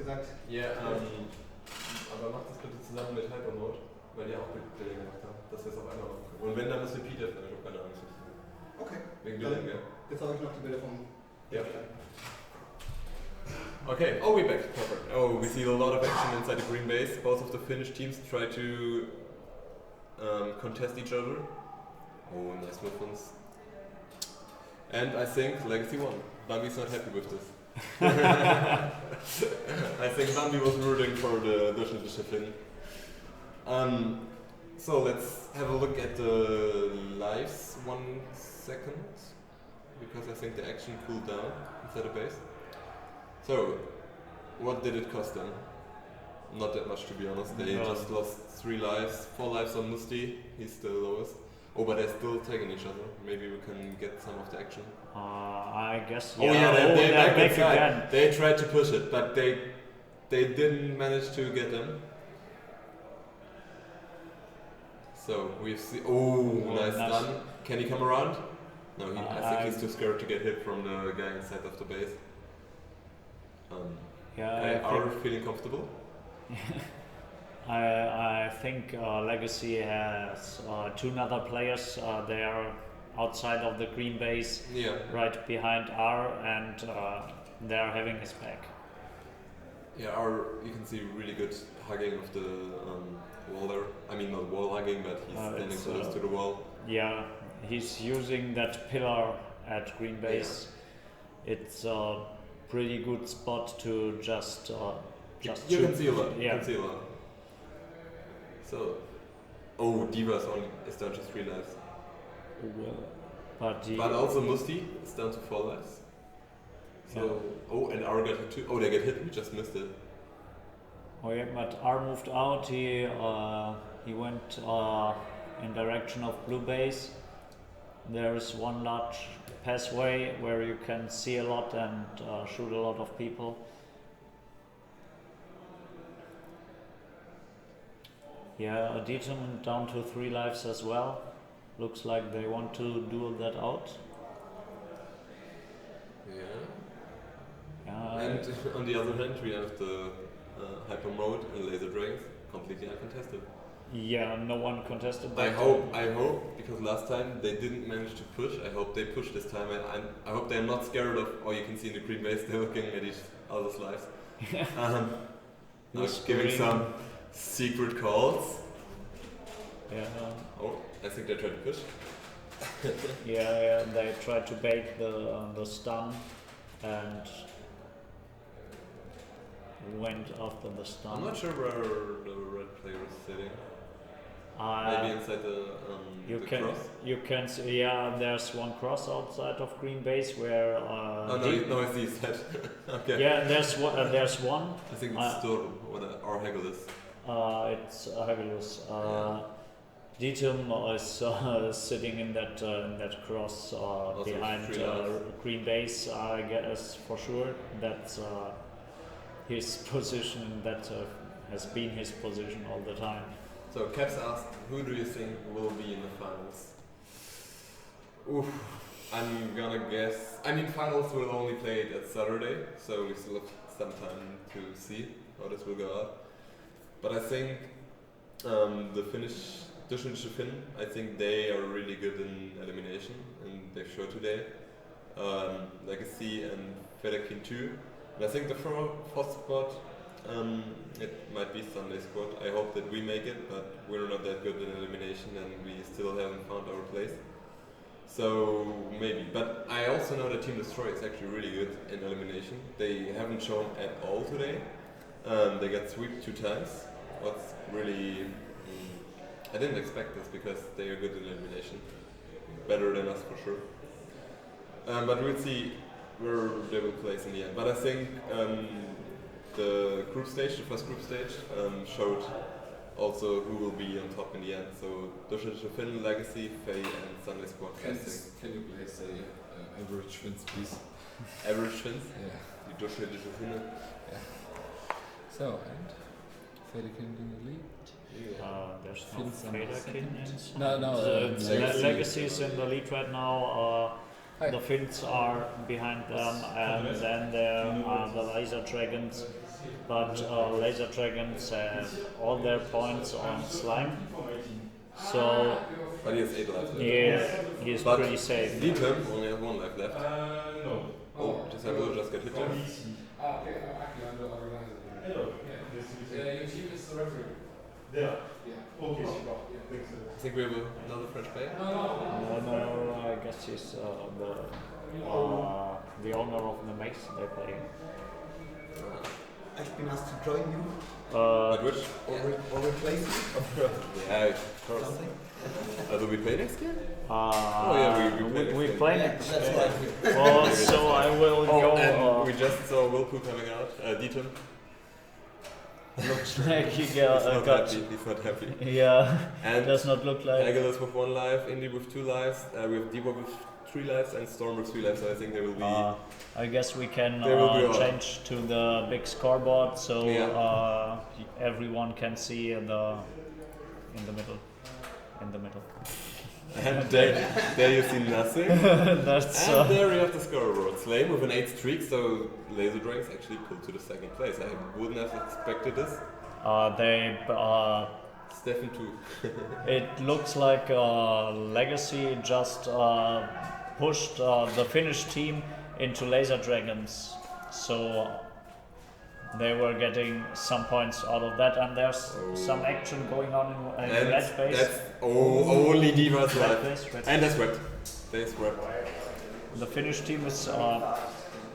gesagt. Ja, aber macht das bitte zusammen mit Hypermode, weil die auch Bilder gemacht haben, dass wir es auf einmal machen können. Und wenn, dann müssen wir Peter fragen, ich habe keine Angst. Okay. Wegen Bildern, gell? Jetzt habe ich noch die Bilder vom... Ja. Okay, oh, we're back. Perfect. Oh, we see a lot of action inside the green base. Both of the Finnish teams try to contest each other. Oh, nice movements. And I think Legacy won. Bambi's not happy with this. I think Bambi was rooting for the durchschnittliche Finn. So let's have a look at the lives 1 second, because I think the action cooled down inside the base. So, what did it cost them? Not that much, to be honest. They just lost 3 lives, 4 lives on Musti. He's still lowest. Oh, but they're still taking each other. Maybe we can get some of the action. I guess. Yeah. Oh yeah, they're back inside. Again. They tried to push it, but they didn't manage to get them. So we've seen. Oh, nice done. Can he come around? No, I think he's too scared to get hit from the guy inside of the base. Are we feeling comfortable? I think Legacy has 2 other players. They are outside of the green base, right behind R, and they are having his back. Yeah, R, you can see really good hugging of the wall there. I mean, not wall hugging, but he's standing close to the wall. Yeah, he's using that pillar at green base. Yeah. It's a pretty good spot to just you shoot. Can see a lot. Yeah. You can see a lot. So, Diva's is down to 3 lives. But also Musti is down to 4 lives. So, and R got hit too. Oh, they get hit. We just missed it. Oh yeah, but R moved out. He went in direction of blue base. There is one large pathway where you can see a lot and shoot a lot of people. Yeah, Deaton down to 3 lives as well. Looks like they want to duel that out. And on the other hand, we have the Hyper Mode and Lasertag completely uncontested. Yeah, no one contested that. I hope, because last time they didn't manage to push. I hope they push this time, and I hope they're not scared of. Oh, you can see in the green base they're looking at each other's lives. Giving some secret calls. Yeah. Oh, I think they tried to push. yeah, they tried to bait the stun and went after the stun. I'm not sure where the red player is sitting. Maybe inside the cross? You can see, yeah, there's one cross outside of green base where... no, I see his head. Okay. Yeah, there's one. I think it's still or Hegel is. It's Hegel. Deaton is sitting in that cross behind green base, I guess for sure. That's his position, that has been his position all the time. So Caps asked, who do you think will be in the finals? Oof, I'm gonna guess. I mean, finals will only play it at Saturday, so we still have some time to see how this will go out. But I think the Finnish durchschnittliche Finn, I think they are really good in elimination, and they showed today. Legacy and Federkin too. And I think the fourth spot, it might be Sunday squad. I hope that we make it, but we're not that good in elimination and we still haven't found our place. So maybe. But I also know that Team Destroy is actually really good in elimination. They haven't shown at all today. They got swept 2 times. What's really... I didn't expect this because they are good in elimination. Better than us for sure. But we'll see where they will place in the end. But I think the first group stage, showed also who will be on top in the end. So durchschnittliche Finn, Legacy, Faye and Sunday Squad. Can you please say average Finns, please? Average Finns? Yeah. Die durchschnittliche Finne. Yeah. So, and Federkind in the lead? There's no Federkind inside. No. Legacy is in the lead right now. The Finns are behind them, and then there are the Laser Dragons. But Laser Dragons have all their points on Slime, so But he has 8 lives left. he's But pretty safe. Elim only has 1 life left. Oh, just I will just get hit there. Your team is the referee. Yeah. Yeah. Okay. I think we have another French player. No, I guess he's the owner of the mace they play. I've been asked to join you But which? or replace you. Yeah, of course. Something. Do we play next year? We play Yeah, next. that's right. Oh, so I will go. And we just saw Wilpoot coming out. Deaton. Looks like he He's got. not happy. He's not happy. Yeah, And does not look like. Agalus with 1 life, Indy with 2 lives, we have Diva with 3 lives, and Storm with 3 lives. So I think there will be. I guess we can There will be change to the big scoreboard so Yeah. everyone can see in the middle. In the middle. And there you see nothing. That's. And there we have the scoreboard. Slame with an 8 streak, so Laser Dragons actually pulled to the 2nd place. I wouldn't have expected this. They. Stefan 2. It looks like Legacy just pushed the Finnish team into Laser Dragons, so they were getting some points out of that, and there's some action going on in And red base. that's only Divas Red left. base, red And that's swept. They swept. The Finnish team is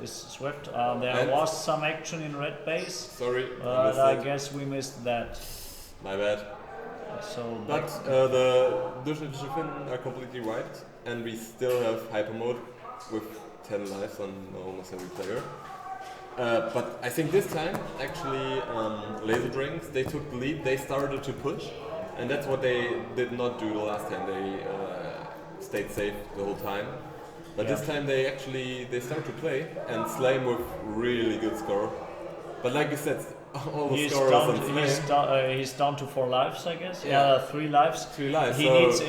swept. There And- was some action in red base, Sorry, I but missed I it. guess we missed that. My bad. So But the durchschnittliche Finnen are completely wiped, and we still have hyper mode with 10 lives on almost every player. But I think this time, actually, Laser Dragons, they took the lead, they started to push, and that's what they did not do the last time. They stayed safe the whole time. But this time they start to play, and Slime with really good score. But like you said, all the he's scorers down, on Slime. he's down to 4 lives, I guess. Yeah. 3 lives. 3 lives. He so needs if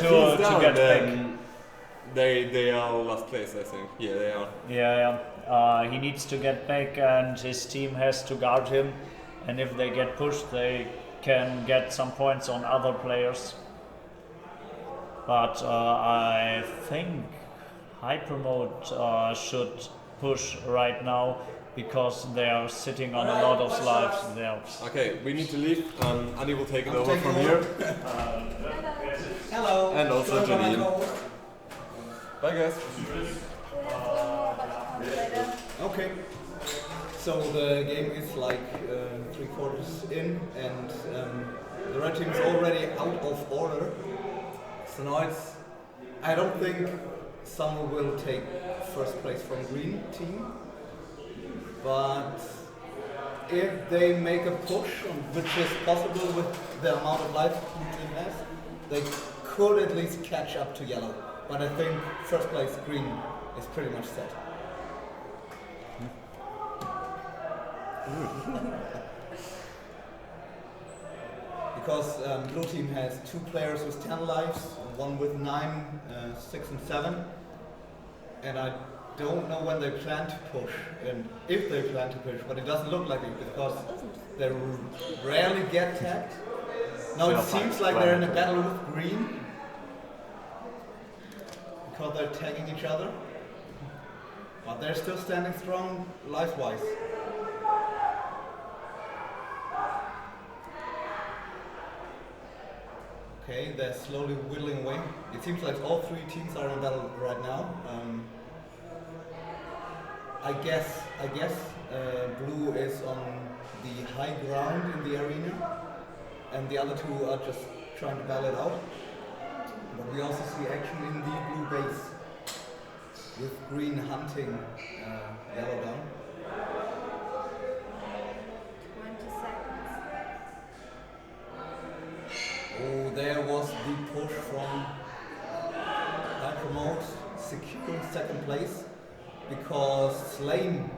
to he's down, get back. then they are last place, I think. Yeah, they are. Yeah. He needs to get back, and his team has to guard him. And if they get pushed, they can get some points on other players. But I think Hyper Mode should push right now because they are sitting on a lot of lives there. Okay, we need to leave. Andy will take it over taking from over. here. Hello. And also Janine. Bye guys. Okay. So the game is like 3/4 in, and the red team is already out of order. So now I don't think someone will take first place from green team, but if they make a push, which is possible with the amount of life blue team has, they could at least catch up to yellow. But I think first place green is pretty much set. Because blue team has 2 players with 10 lives, one with 9, 6 and 7, and I don't know when they plan to push and if they plan to push, but it doesn't look like it because they rarely get tagged. Now it seems like they're in a battle with green because they're tagging each other, but they're still standing strong life-wise. Okay, they're slowly whittling away. It seems like all 3 teams are in battle right now. I guess blue is on the high ground in the arena, and the other 2 are just trying to battle it out. But we also see action in the blue base with green hunting yellow down. 20 seconds. Oh, there was the push from Hypermode, securing 2nd place because Slame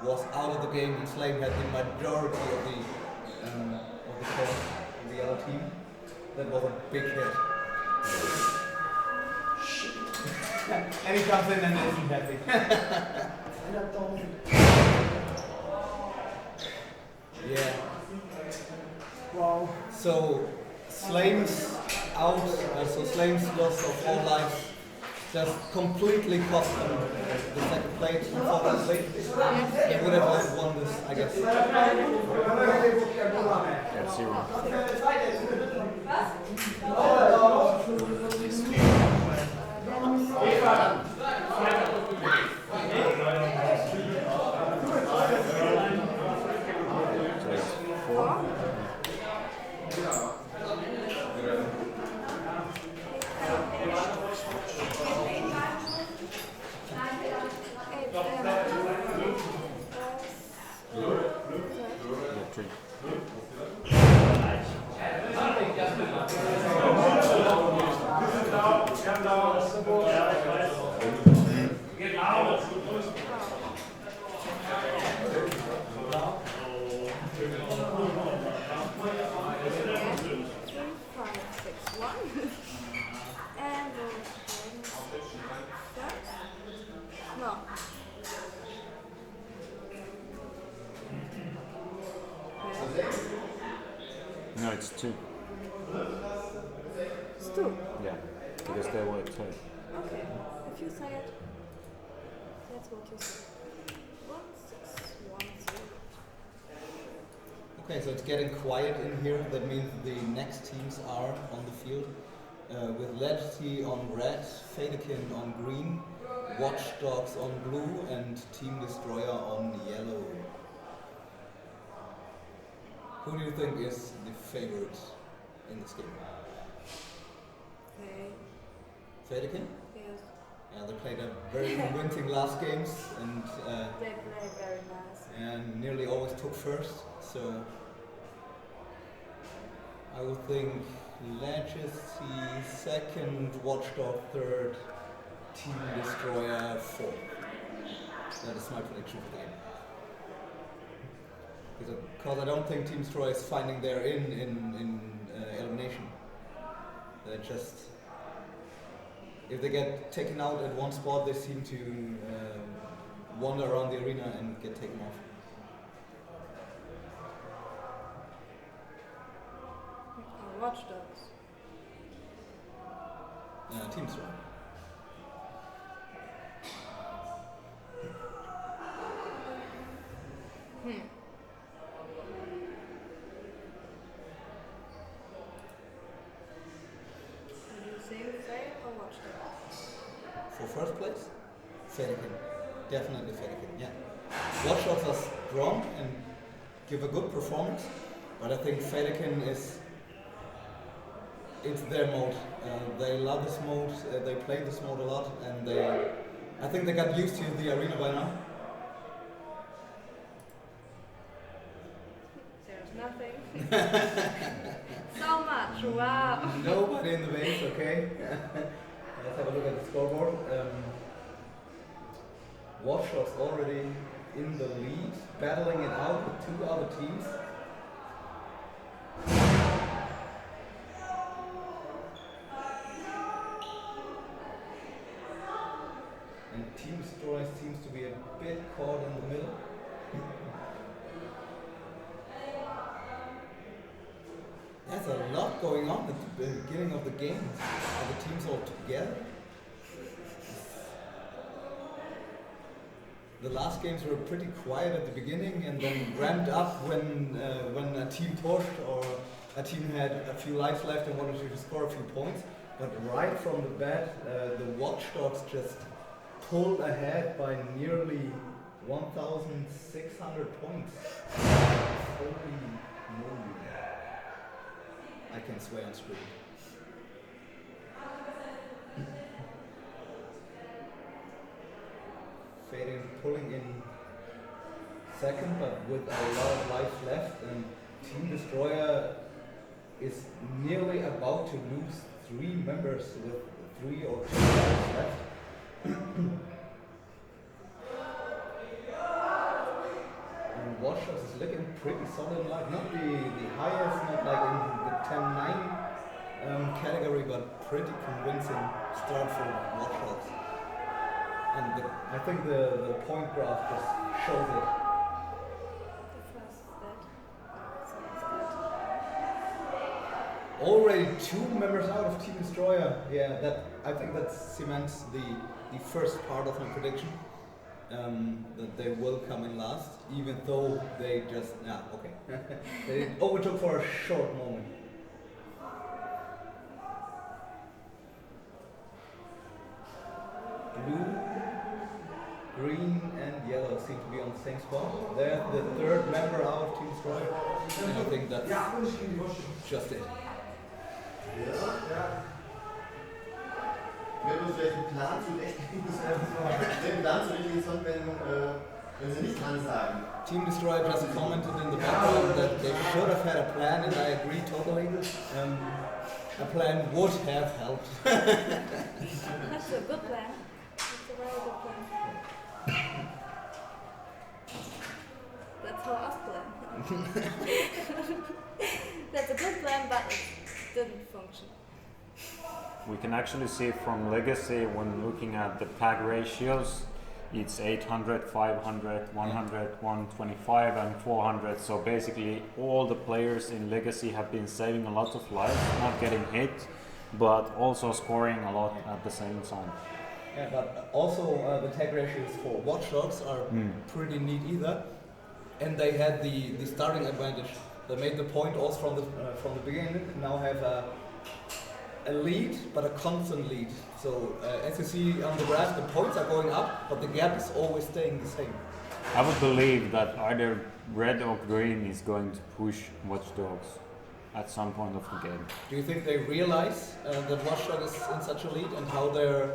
was out of the game and Slame had the majority of the points of the other team. That was a big hit. And he comes in and isn't happy. Yeah. Wow. So Slame's out, so Slame's loss of all lives just completely cost them the second plate, unfortunately. They would have won this, I guess. Yeah, 0. No, it's 2. It's 2. Yeah, because they were 2. Okay. If you say it, that's what you say. 1, 6, 1, 0. Okay, so it's getting quiet in here. That means the next teams are on the field. With Lasertag on red, Fadekin on green, Watchdogs on blue, and Team Destroyer on yellow. Who do you think is the favorite in this game? Fadekin? Yes. Yeah, they played a very convincing last games and They play very nice. and nearly always took first. So I would think Lasertag second, Watchdog third, Team Destroyer fourth. That is my prediction for the game. Because I don't think Team Destroyer is finding their in elimination. They're just, if they get taken out at one spot, they seem to wander around the arena and get taken off. Watchdogs. Team Destroyer. For first place, Fadekin. Definitely Fadekin, yeah. Watchdogs are strong and give a good performance, but I think Fadekin it's their mode. They love this mode, they play this mode a lot, and I think they got used to the arena by now. There's nothing. So much, wow. Nobody in the base, okay. Let's have a look at the scoreboard. Watchdogs already in the lead, battling it out with 2 other teams. And Team Destroyer seems to be a bit caught in the middle. There's a lot going on at the beginning of the game. Are the teams all together? The last games were pretty quiet at the beginning and then ramped up when a team pushed or a team had a few lives left and wanted to score a few points. But right from the bat, the Watchdogs just pulled ahead by nearly 1,600 points. Holy moly. I can swear on screen. Fading, pulling in second, but with a lot of life left, and Team Destroyer is nearly about to lose 3 members with 3 or 2 lives left. And Watchdogs is looking pretty solid, like not the highest, not like in the 10-9 category, but pretty convincing start for Watchdogs. And I think the point graph just shows it. The first is dead. Someone's dead. Already 2 members out of Team Destroyer. Yeah, I think that cements the first part of my prediction. That they will come in last, even though they just they overtook for a short moment. Blue, green, and yellow seem to be on the same spot. They're the 3rd member out of Team Destroyer, and I think that's just it. Wäre bloß vielleicht ein Plan zurechtgelegt, den Plan zurechtgelegt, wenn sie nicht dran sagen. Team Destroyer just commented in the background that they should have had a plan, and I agree totally. A plan would have helped. That's a good plan. That's a very good plan. That's how us plan. That's a good plan, but it didn't function. We can actually see from Legacy when looking at the tag ratios, it's 800, 500, 100, 125 and 400. So basically all the players in Legacy have been saving a lot of lives, not getting hit, but also scoring a lot at the same time. Yeah, but also the tag ratios for Watch Dogs are pretty neat either. And they had the starting advantage. They made the point also from the beginning, and now have a lead, but a constant lead. So as you see on the graph, the points are going up, but the gap is always staying the same. I would believe that either red or green is going to push Watch Dogs at some point of the game. Do you think they realize that Watch Dogs is in such a lead and how they're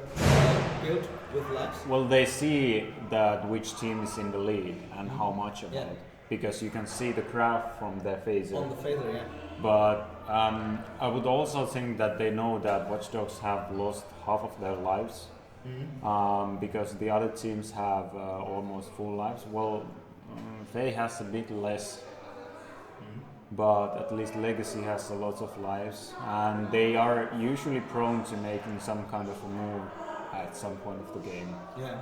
built with laps? Well, they see that which team is in the lead and how much of it, because you can see the graph from their phaser. On the phaser, yeah. But I would also think that they know that Watch Dogs have lost half of their lives because the other teams have almost full lives. Well, Faye has a bit less, but at least Legacy has a lot of lives, and they are usually prone to making some kind of a move at some point of the game. Yeah.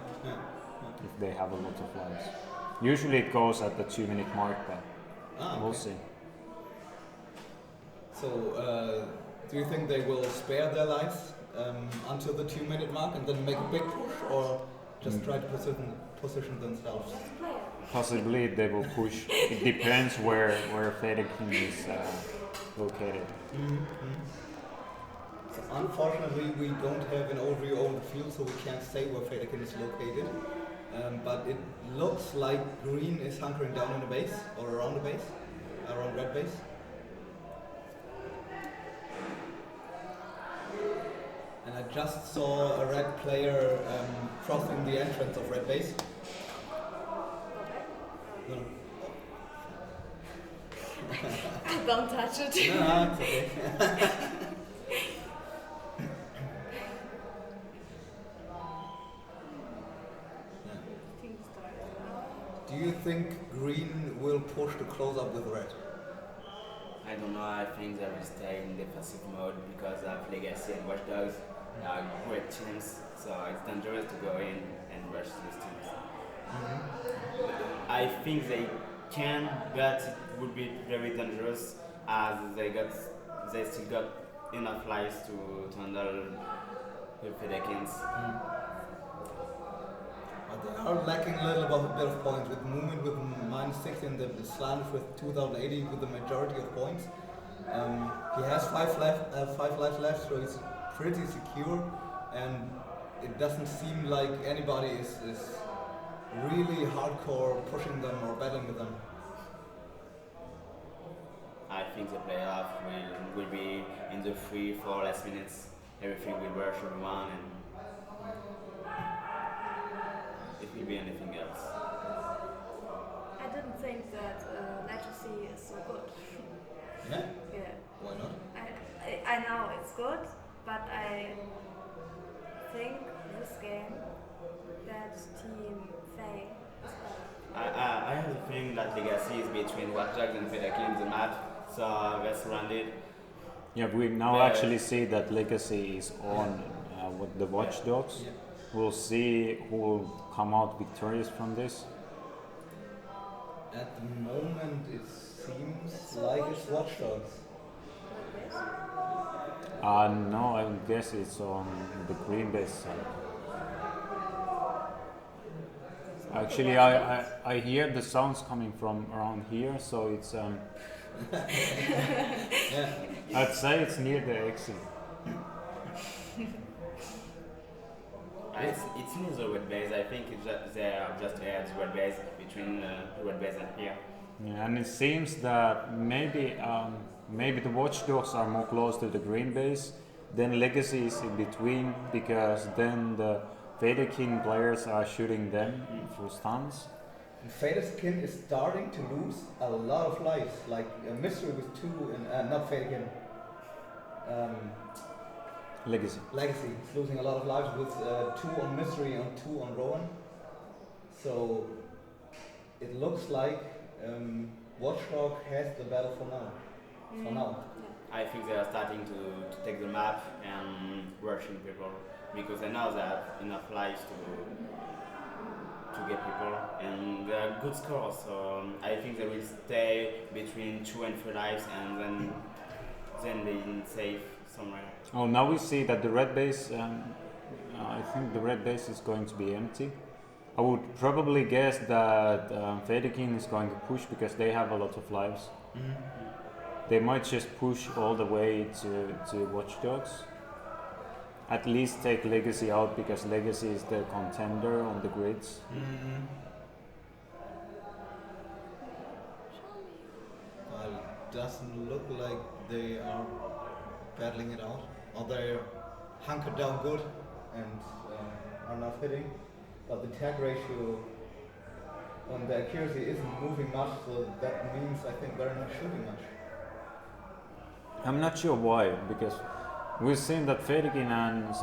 If they have a lot of lives. Usually it goes at the 2-minute mark, but we'll see. So, do you think they will spare their lives until the 2-minute mark and then make a big push, or just try to position themselves? Possibly they will push. It depends where Fedekin is located. So unfortunately, we don't have an overview over the field, so we can't say where Fedekin is located. But it looks like green is hunkering down in the base, or around the base, around red base. And I just saw a red player crossing the entrance of red base. No. Don't touch it. No, it's okay. Do you think green will push to close up with red? I don't know, I think they will stay in defensive mode because of Legacy and Watch Dogs are great teams, so it's dangerous to go in and rush these teams. I think they can, but it would be very dangerous as they still got enough lives to handle the Fedekins. They are lacking a little bit of points with movement with -6 and the slant with 2080 with the majority of points. He has 5 lives left, so he's pretty secure, and it doesn't seem like anybody is really hardcore pushing them or battling with them. I think the playoff will be in the 3-4 last minutes. Everything will rush everyone and it will be anything else. I didn't think that Legacy is so good. Yeah? Yeah. Why not? I know it's good, but I think this game that Team Faye is better. I have a feeling that Legacy is between Watch Dogs and Fedaki in the map, so let's run it. Yeah, we now actually see that Legacy is on with the Watch Dogs. Yeah. we'll see who will come out victorious from this. At the moment, it seems like it's Watch Dogs. Like this? No, I guess it's on the green base side. Actually, I hear the sounds coming from around here, so it's Yeah. I'd say it's near the exit. It's near the red base. I think they are just add red base between red base and here. Yeah, and it seems that maybe the watchdogs are more close to the green base, then Legacy is in between because then the Vaderkin players are shooting them for stuns. And Faderskin is starting to lose a lot of lives, like Mystery with 2 and not Faderskin. Legacy. Legacy is losing a lot of lives with 2 on Mystery and 2 on Rowan. So it looks like Watchdog has the battle for now. For now. I think they are starting to take the map and rushing people because they know they have enough lives to get people and they are good scores. So I think they will stay between 2 and 3 lives and then they save somewhere. Oh, now we see that the red base. I think the red base is going to be empty. I would probably guess that Vaderkin is going to push because they have a lot of lives. They might just push all the way to Watchdogs. At least take Legacy out because Legacy is the contender on the grids. Well, it doesn't look like they are battling it out, or they're hunkered down good and are not hitting. But the tag ratio on the accuracy isn't moving much, so that means I think they're not shooting much. I'm not sure why, because we've seen that Fedegin and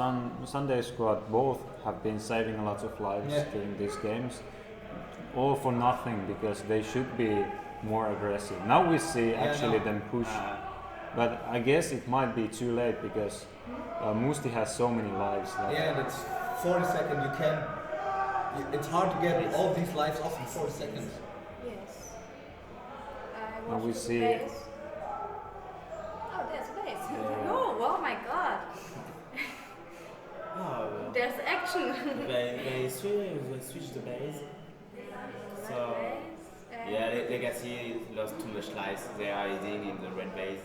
Sunday Squad both have been saving a lot of lives during these games, all for nothing because they should be more aggressive. Now we see them push, but I guess it might be too late because Musti has so many lives. And it's 40 seconds. It's hard to get all these lives off in 40 seconds. Yes. Now we see. Base. Oh, there's a base. Oh my god. There's action. They switched the base. So Legacy lost too much lives. They are hiding in the red base.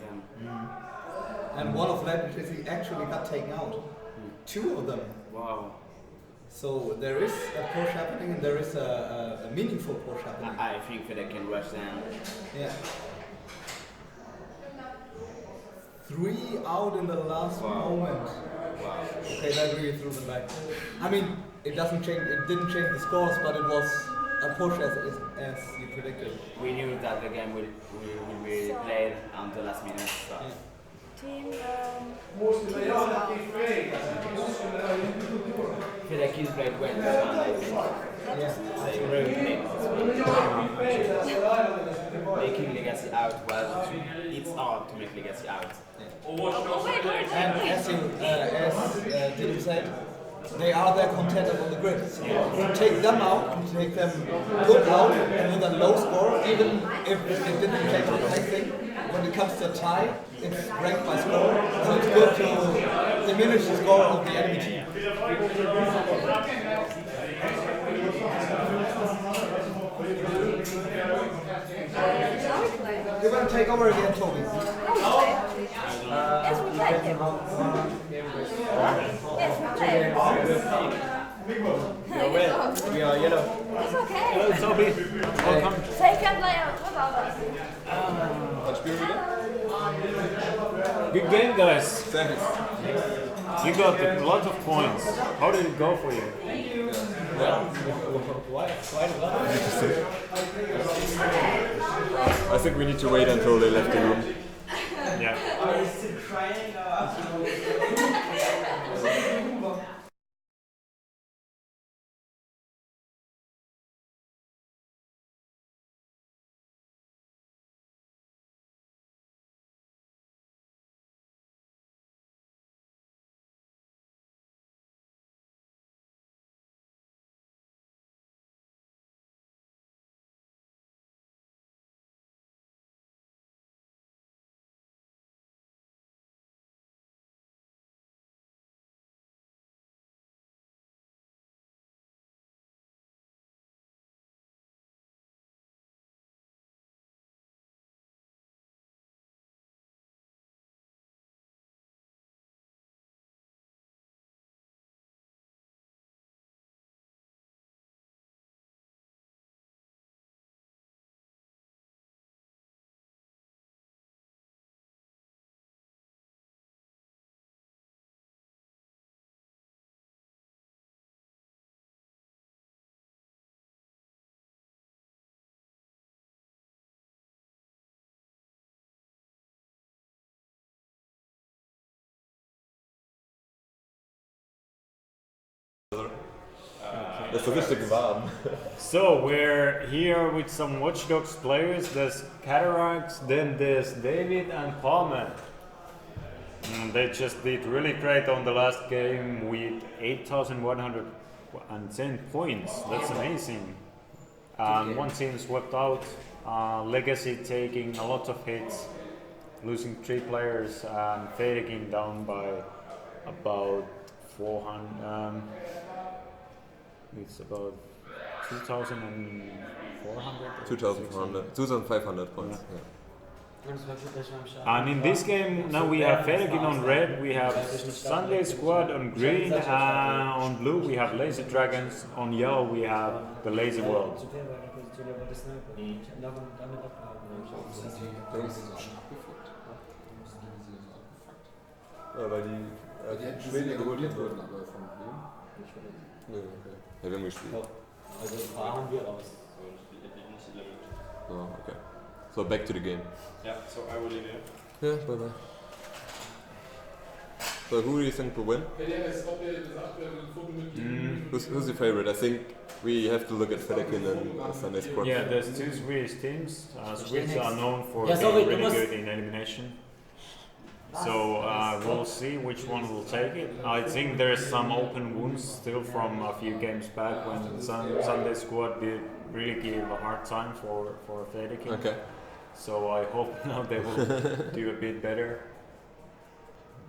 And one of them actually got taken out. 2 of them. Wow. So there is a push happening and there is a meaningful push happening. I think that they can rush them. Yeah. 3 out in the last moment. Wow. Okay, that really threw them back. I mean, it didn't change the scores, but it was a push as you predicted. We knew that the game will be played on the last minute. So. Yeah. Team. Fedekins played well this one, I think. They really played this one. Making Legacy out was it's hard to make Legacy out. And as Dylan said, they are their contenders on the grid. To take them out, to take them good out with a low score, even if it didn't change anything, when it comes to a tie, it's ranked by score, so it's good to diminish the score of the enemy team. You're going to take over again, Toby. Yes, we play him. Yes, we play him. We are yellow. It's okay. Toby, welcome. Second player, what about us? Good game, guys. Thanks. You got a lot of points. How did it go for you? I think we need to wait until they left the room. Yeah. Das ist richtig warm. So we're here with some Watch Dogs players. There's Cataracts, then there's David and Palmer. And they just did really great on the last game with 8,110 points. That's amazing. One team swept out. Legacy taking a lot of hits, losing 3 players, and Fading down by about 400. It's about 2,400. 2,500 points. Yeah. Yeah. And in this game, now we have Fading on red, we have Sunday Squad on green, on blue we have Laser Dragons, on yellow we have the Lazy World. Sind die Bases auch abgefuckt? Sind die so abgefuckt? Ja, weil die hätten Schwede geholt wurden, aber von wem? Nee, okay. Ja, wir haben gespielt. Also ein paar haben wir raus. Oh, okay. So back to the game. Yeah, so I will leave you. Yeah, bye bye. So who do you think will win? Who's your favorite? I think we have to look at Federikin and Sunday Squad. Yeah, there's 2 Swedish teams. Swedes are known for Yeah, being really good in elimination. So we'll see which one will take it. I think there's some open wounds still from a few games back when Sunday Squad did really give a hard time for Federikin. Okay. So I hope now they will do a bit better.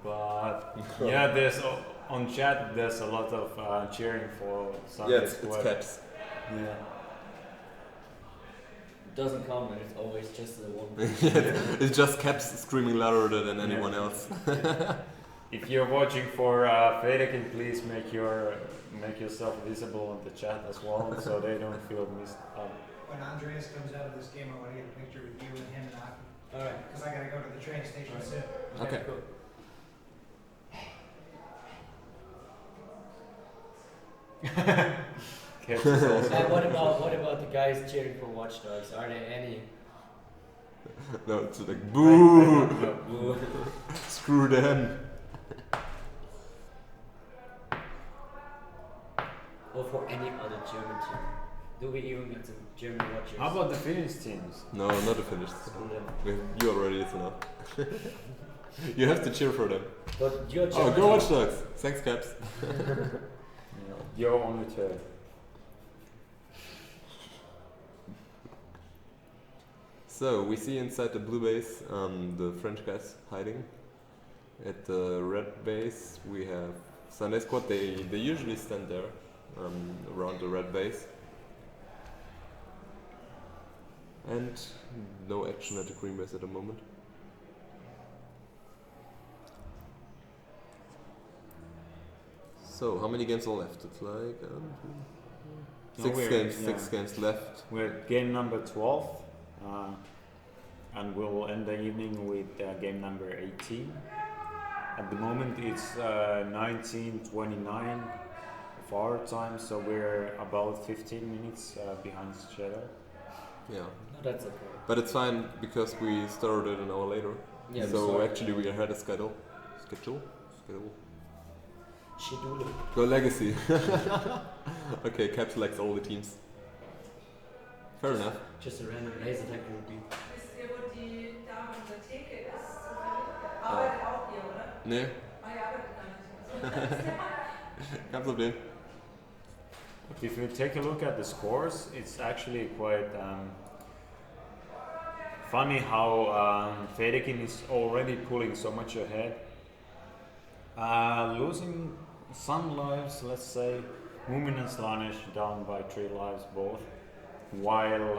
But yeah, there's on chat there's a lot of cheering for Sunday Squad. It's Caps. Yeah. It doesn't count, man. It's always just the one. It's just Caps screaming louder than anyone else. If you're watching for Federikin, please make yourself visible in the chat as well, so they don't feel missed out. When Andreas comes out of this game, I want to get a picture with you and him and Aki. Alright. Because I gotta go to the train station soon. Okay. Cool. What about the guys cheering for Watch Dogs? Are there any? No, it's like boo! Boo. Screw them! Or for any other German team? Do we even get some German watchers? How about the Finnish teams? No, not the finished. Screw them. You already, it's enough. You have to cheer for them. But your Oh, German go Watch Dogs! Thanks, Caps. Your only turn. So, we see inside the blue base the French guys hiding. At the red base, we have Sunday Squad. They usually stand there around the red base. And no action at the green base at the moment. So, how many games are left? It's like six games left. We're at game number 12, and we'll end the evening with game number 18. At the moment, it's 19:29 of our time, so we're about 15 minutes behind each other. Yeah. No, that's okay. But it's fine because we started an hour later. Yeah, So actually we are ahead of schedule. Schedule. Go Legacy. Okay, Caps likes all the teams. Fair enough. Just a random Lasertag groupie. Wisst ihr, wo die Dame in der Theke ist? Arbeitet auch hier, oder? Nee, Ah, ihr arbeitet gar nicht. kein Problem. If you take a look at the scores, it's actually quite funny how Federikin is already pulling so much ahead. Losing some lives, let's say, Mumin and Slanish down by 3 lives both, while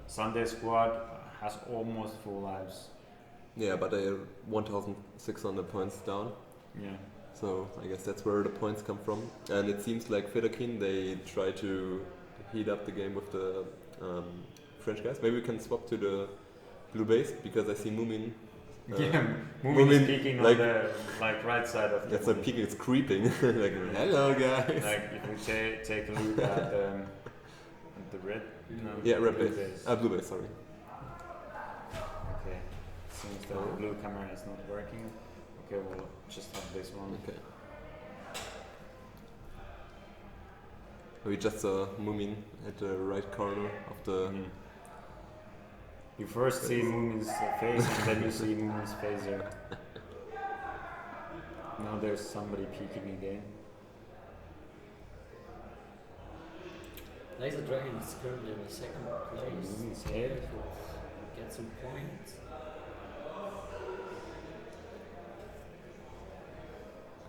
Sunday Squad has almost full lives. Yeah, but they are 1,600 points down. Yeah. So I guess that's where the points come from. And it seems like Federikin, they try to heat up the game with the French guys. Maybe we can swap to the blue base because I see Mumin. Yeah, Mumin is peeking like, on the right side of the That's like peeking, it's creeping. Like, hello guys. Like if we take a look at the red. No, Yeah, red blue base. Blue base, sorry. Okay. Seems that the blue camera is not working. Okay, we'll just have this one. Okay. We just saw Moomin at the right corner of the. You first see Moomin's face and then you see Moomin's phaser. Now there's somebody peeking again. Laser Dragon is currently in the second place. Moomin's head. Get some points.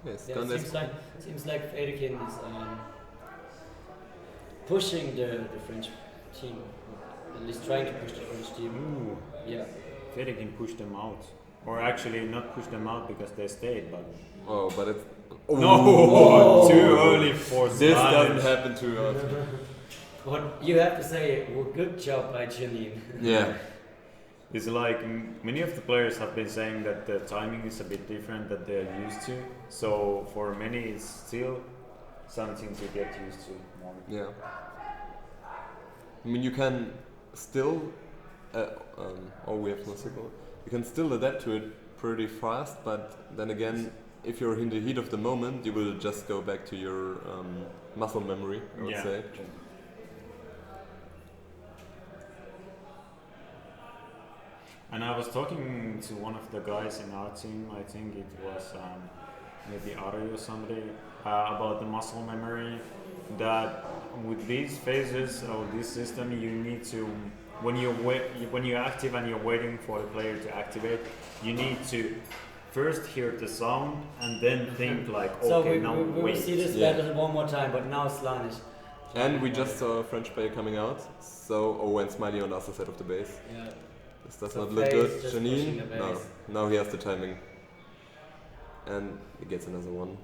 Yes, Yeah, gone seems like Federkin is pushing the French team. At least trying to push the French team. Ooh. Yeah. Federkin pushed them out. Or actually not push them out because they stayed, but... Oh, but it's... No! Too early for this Slanesh. doesn't happen too often. What you have to say, well, good job by Janine. Yeah. It's like many of the players have been saying that the timing is a bit different that they're used to. So for many it's still something to get used to more. Yeah. I mean, you can still... oh, we have no signal. You can still adapt to it pretty fast, but then again, if you're in the heat of the moment, you will just go back to your muscle memory, I would say. And I was talking to one of the guys in our team, I think it was maybe Ari or somebody, about the muscle memory, that with these phases or this system you need to, when you're active and you're waiting for the player to activate, you need to first hear the sound and then think like, okay, so we will see this battle one more time, but now Slanesh. And we just saw a French player coming out, so and Smiley on the other side of the base. Yeah. This does So not look good. Face just Janine, pushing the no, base. now he has the timing. And he gets another one.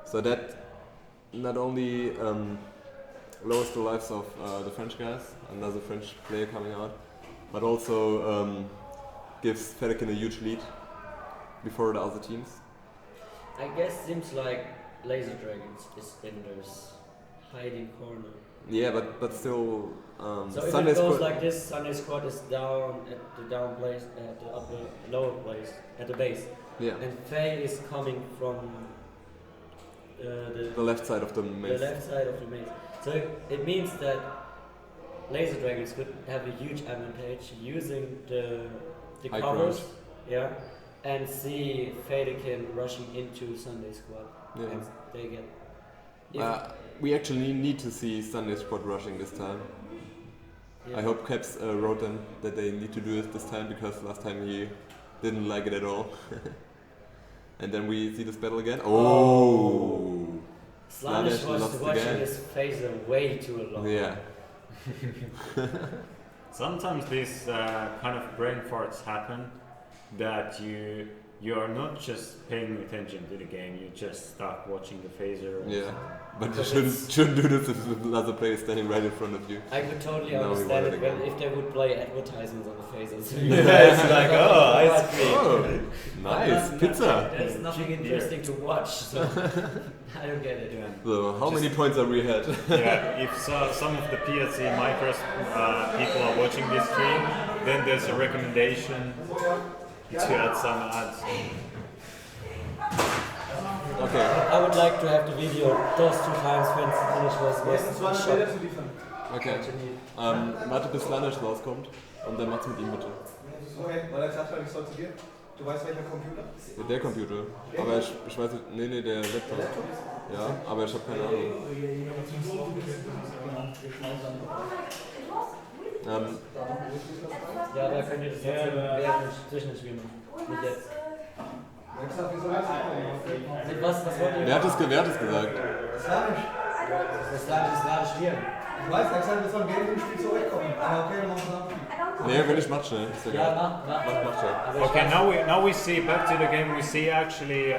So that not only lowers the lives of the French guys, another French player coming out, but also gives Federkin a huge lead before the other teams. I guess seems like Laser Dragons is in this hiding corner. Yeah, but still. So if it goes like this, Sunday squad is down at the down place, at the upper, lower place, at the base. Yeah. And Faye is coming from the left side of the maze. The left side of the maze. So it means that Laser Dragons could have a huge advantage using the High covers, ground. yeah, and see Federkin rushing into Sunday squad. Yeah. And they get. We actually need to see Sunday squad rushing this time. Yeah. I hope Caps wrote them that they need to do it this time, because last time he didn't like it at all. And then we see this battle again. Oh! Slanesh was lost watching again. his phaser way too long. Yeah. Sometimes these kind of brain farts happen that you are not just paying attention to the game, you just start watching the phaser. Yeah, but you shouldn't do this if another player is standing right in front of you. I could totally Now we understand want it again. if they would play advertisements on the phasers. Yeah, it's like, oh, ice cream. Oh, nice, pizza. There's nothing interesting to watch, so I don't get it. Yeah. So, how many points are we ahead? Yeah, if some of the PLC micros people are watching this stream, then there's a recommendation to add some ads. Okay. I would like to have the video those 2 times when Slanesh was shot. Okay. Warte bis Slanesh rauskommt und dann macht's mit ihm bitte. Okay, weil er gesagt hat, ich soll zu dir. Du weißt welcher Computer? Der Computer. Aber ich weiß nicht, nee, der Laptop. Ja, aber ich habe keine Ahnung. Ja, da könnt ihr das jetzt während Zwischenspiel machen. Nicht jetzt. Was wollt ihr? Wer hat es gesagt? Slanesh. Das Slanesh spielen. Ich weiß, er hat gesagt, wir sollen Geld im Spiel zu euch kommen. Aber okay, dann machen wir das. Nee, wenn ich mach schnell. Ist egal. Mach schnell. Okay, now we see, back to the game, we see actually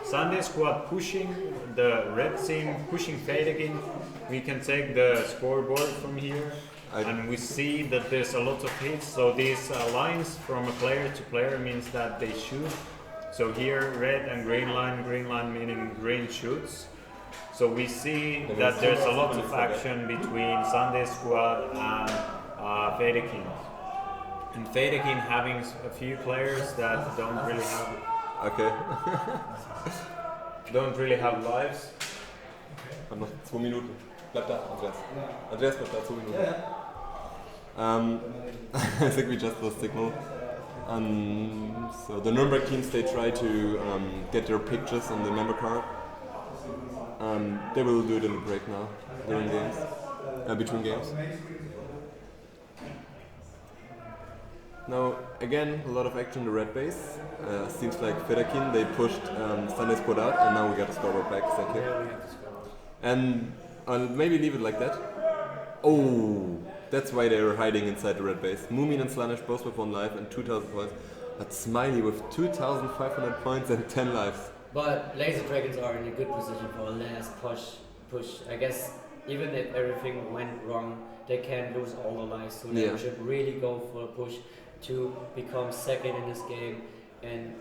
Sunday squad pushing the red team, pushing Federkin. We can take the scoreboard from here. And we see that there's a lot of hits, so these lines from a player to player means that they shoot. So here red and green line meaning green shoots. So we see that there's a lot of action between Sunday squad and Federkin. And Federkin having a few players that don't really have Okay. don't really have lives. Haben noch 2 Minuten. Bleib da, Andreas. Andreas bleibt da, 2 Minuten. I think we just lost signal. So the Nuremberg teams, they try to get their pictures on the member card. They will do it in the break now, during games, between games. Now, again, a lot of action in the red base. Seems like Federkin, they pushed Sunday Sport out, and now we got a scoreboard back, thank you. And I'll maybe leave it like that. Oh, that's why they were hiding inside the red base. Moomin and Slanesh both with 1 life and 2,000 points, but Smiley with 2,500 points and 10 lives. But Laser Dragons are in a good position for a last push. I guess even if everything went wrong, they can lose all the lives, so they should really go for a push to become second in this game and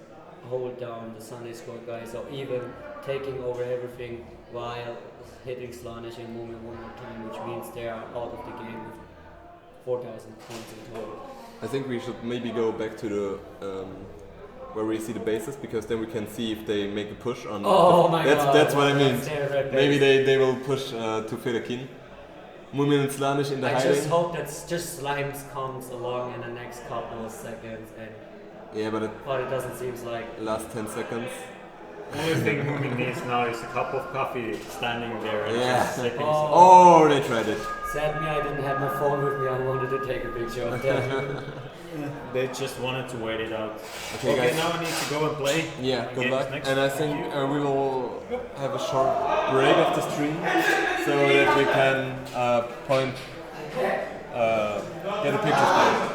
hold down the Sunday Squad guys, or even taking over everything while hitting Slanesh and Moomin one more time, which means they are out of the game with 4,000 points in total. I think we should maybe go back to the where we see the bases, because then we can see if they make a push on. Oh my god! That's what I mean. Maybe they will push to Federkin. Moomin and Slanesh in the hiding. I just hope that just Slimes comes along in the next couple of seconds, and but it doesn't seem like last 10 seconds. The only thing Moomin needs now is a cup of coffee standing there and just slipping. Oh, they tried it. Sad me, I didn't have my phone with me. I wanted to take a picture of that. They just wanted to wait it out. Okay, guys. Now I need to go and play. Yeah, good luck. And I think we will have a short break of the stream so that we can get a picture.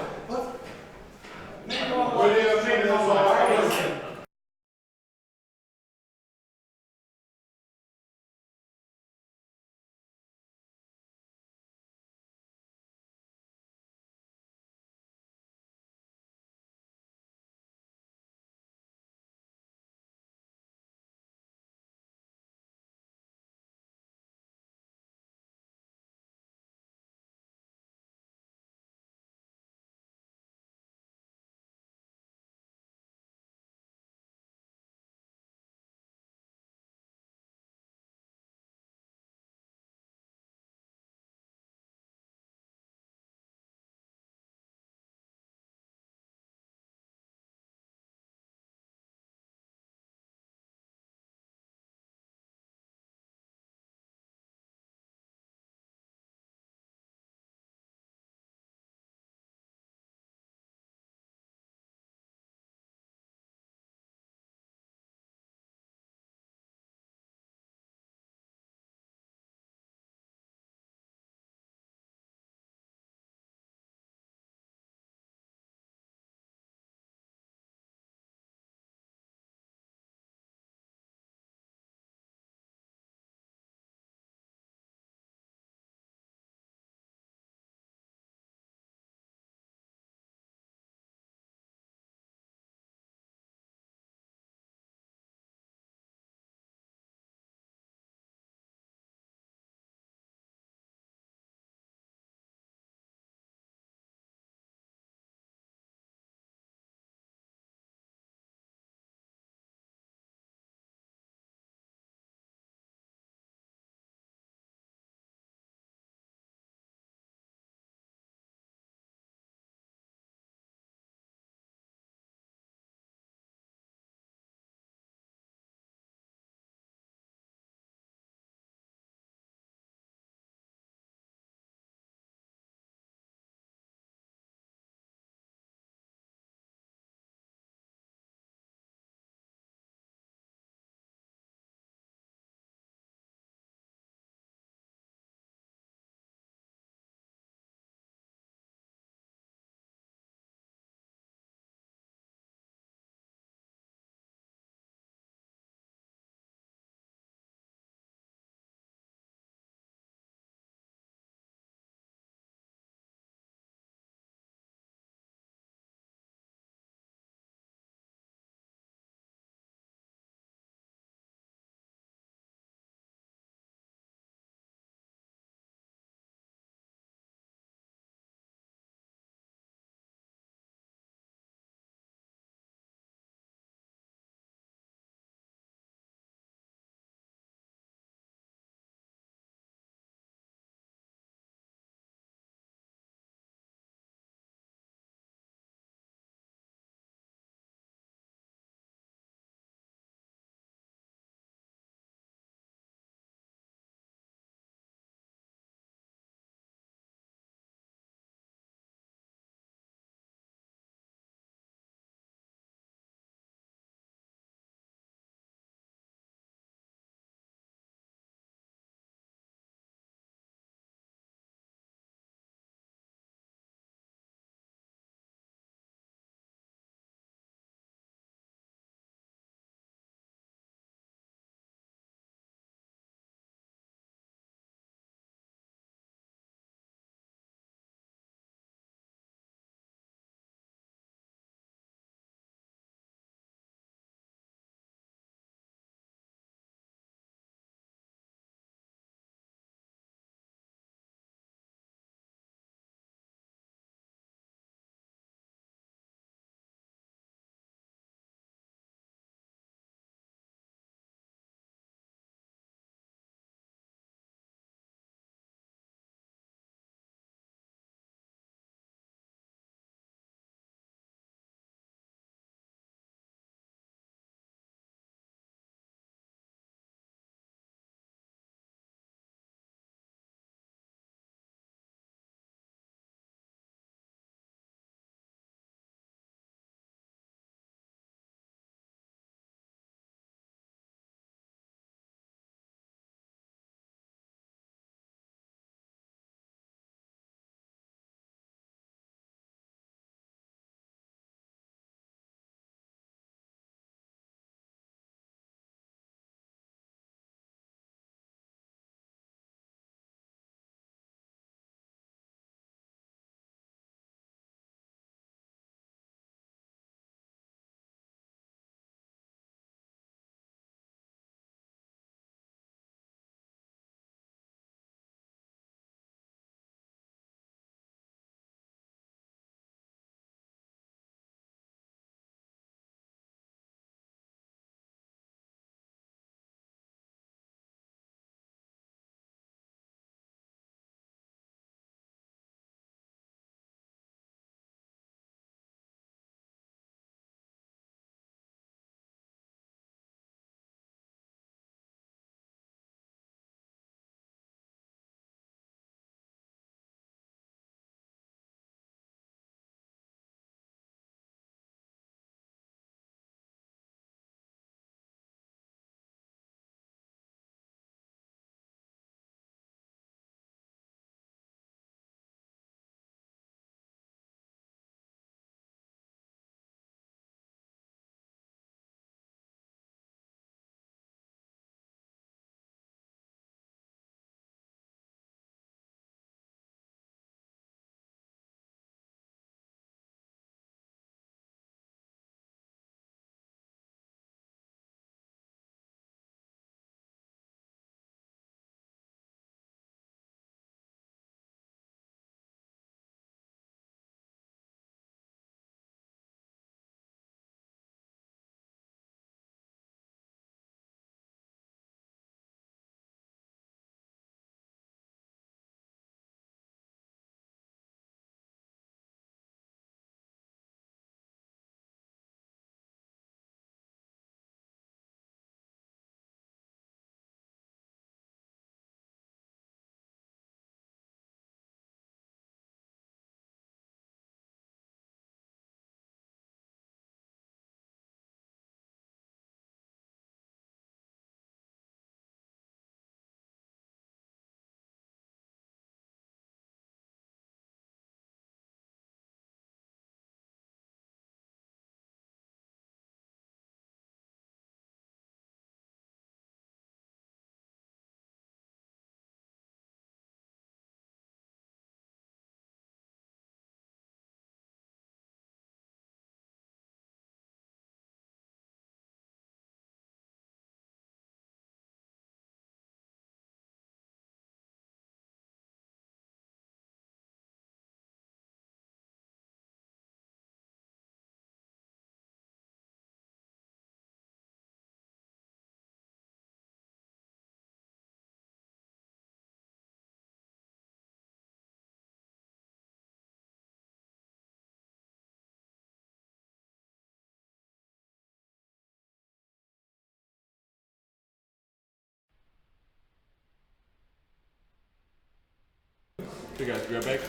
So guys, we are back.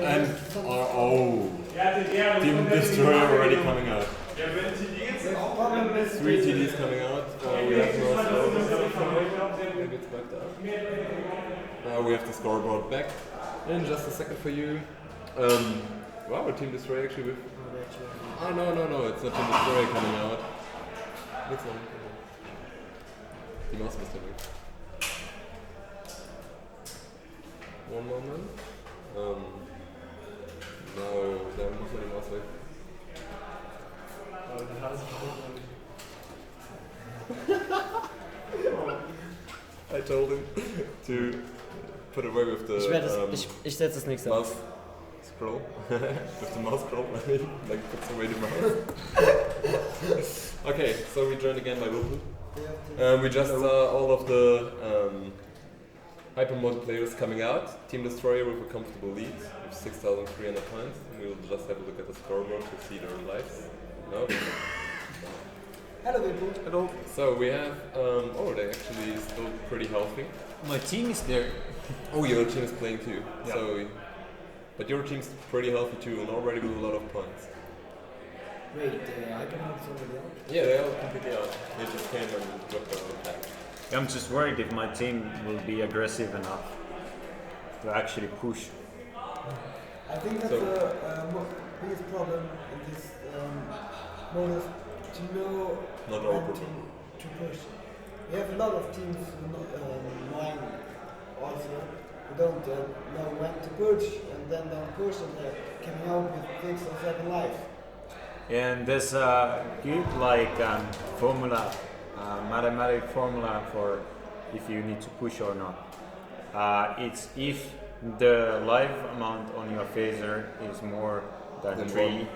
And Team Destroyer already coming out. 3 TDs coming out. We have no scoreboard. Maybe it's backed up. We have the scoreboard back in just a second for you. Wow, Team Destroyer actually with... Oh no, it's not Team Destroyer coming out. It's not. Team Mouse Mr. One moment. No, there must be Mouse weg. I told him to put away with the Ich setze das nächste mouse scroll. With the mouse scroll, I mean, like puts away the mouse. Okay, so we joined again by Wilton. We just saw all of the Hypermode players coming out. Team Destroyer with a comfortable lead with 6,300 points. And we'll just have a look at the scoreboard to see their lives. No? Hello, people. Hello. So we have, they're actually still pretty healthy. My team is there. Oh, your team is playing too. Yeah. So, but your team's pretty healthy too and already with a lot of points. Wait, Hypermode's already out? Yeah, they're all completely out. They just came and dropped their attack. I'm just worried if my team will be aggressive enough to actually push. I think that's the biggest problem in this mode to know Not when our problem. to push. We have a lot of teams, mine also, who don't know when to push and then don't push and they're coming out with 6 or 7 lives. And there's a good formula, mathematic formula for if you need to push or not. It's if the life amount on your phaser is more than 3,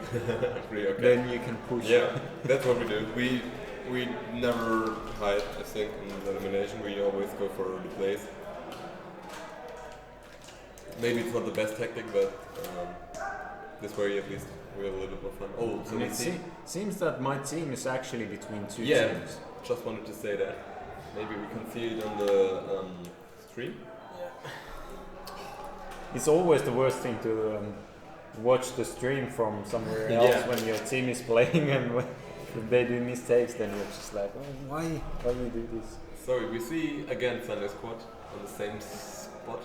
Okay. then you can push. Yeah, that's what we do. We never hide, I think, in the elimination. We always go for the plays. Maybe it's not the best tactic, but this way at least we have a little bit more fun. Oh, so And we it see. seems that my team is actually between 2 Yeah, teams. just wanted to say that. Maybe we can see it on the stream. It's always the worst thing to watch the stream from somewhere else Yeah. when your team is playing and when if they do mistakes, then you're just like, oh, why you do this? So we see again Sunday Squad on the same spot.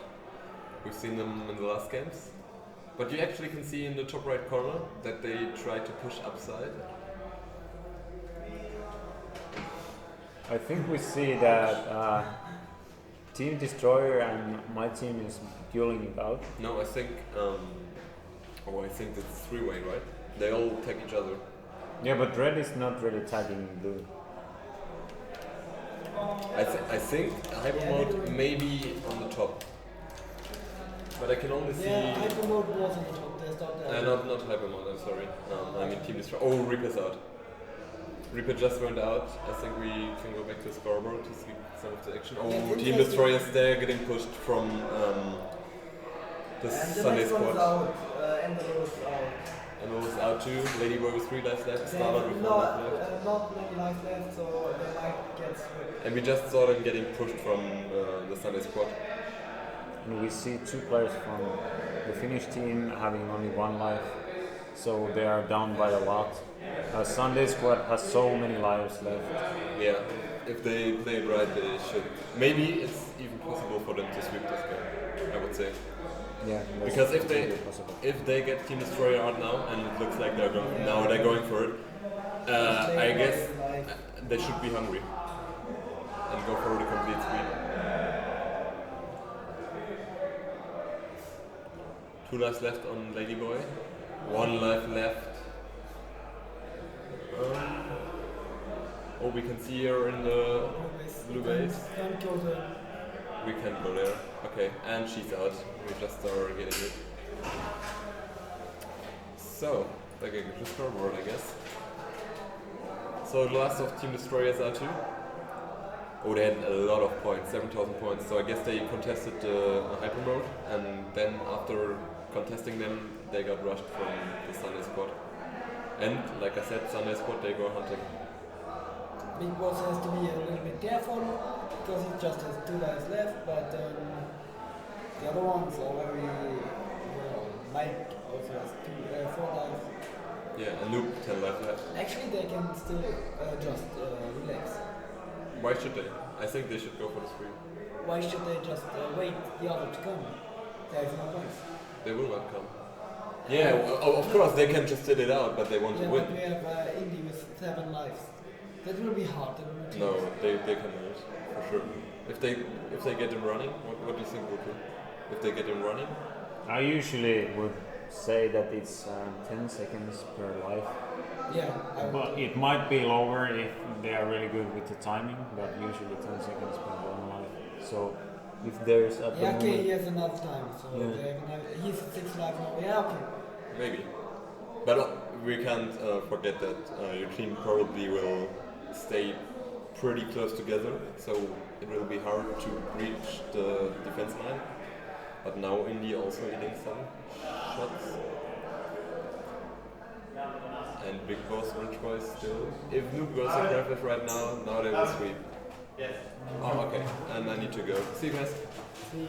We've seen them in the last games. But you actually can see in the top right corner that they try to push upside. I think we see that Team Destroyer and my team is dueling it out. No, I think I think it's 3-way, right? They all tag each other. Yeah, but red is not really tagging blue. I think hyper mode may be on the top. But I can only see Hypermode was on the top. They stopped there. not hyper mode, I'm sorry. I mean Team Destroyer. Oh, Reaper's out. Reaper just went out. I think we can go back to the scoreboard to see some of the action. Oh, Team Destroyers there getting pushed from the And the Sunday next one is squad. out. Endeavor is out. And it was out too. Ladyboy with 3 lives left. They Starlight have with 1 life left. not many lives left, so they might get swift. And we just saw them getting pushed from the Sunday squad. And we see 2 players from the Finnish team having only 1 life, so they are down by a lot. Sunday squad has so many lives left. Yeah, if they play it right, they should. Maybe it's even possible for them to sweep this game, I would say. Yeah, Because if totally possible. they get Team Destroyer out now, and it looks like they're going for it, I guess they should be hungry and go for the complete sweep. 2 lives left on Ladyboy, 1 life left. We can see her in the blue base. Can't go there. We can't go there. Okay, and she's out. We just saw her getting it. So, back again to scoreboard, I guess. So the last of Team Destroyers are 2. Oh, they had a lot of points, 7,000 points. So I guess they contested the hyper mode, and then after contesting them, they got rushed from the Sunday squad. And like I said, Sunday squad, they go hunting. Big Boss has to be a little bit careful because he just has 2 lives left, but The other ones are very Mike also has 4 lives. Yeah, and Noob 10 life left. Actually, they can still just relax. Why should they? I think they should go for the screen. Why should they just wait the other to come? There's no point. They will not come. Yeah, of course they can just sit it out, but they want to win. But we have Indy with 7 lives. That will be hard. That will be No, they can lose for sure. If they get him running, what do you think will do? If they get him running? I usually would say that it's 10 seconds per life. Yeah. But it might be lower if they are really good with the timing, but usually 10 seconds per one life. So if there's at the okay, moment... he has enough time. So Yeah. they have he's 6 lives now. Yeah, okay. Maybe. But we can't forget that your team probably will stay pretty close together, so it will be hard to reach the defense line. But now Indy also hitting some shots. And Big Boss Rich Boy still. If Noob goes aggressive right now they will sweep. Yes. Oh, okay. And I need to go. See you guys. See you.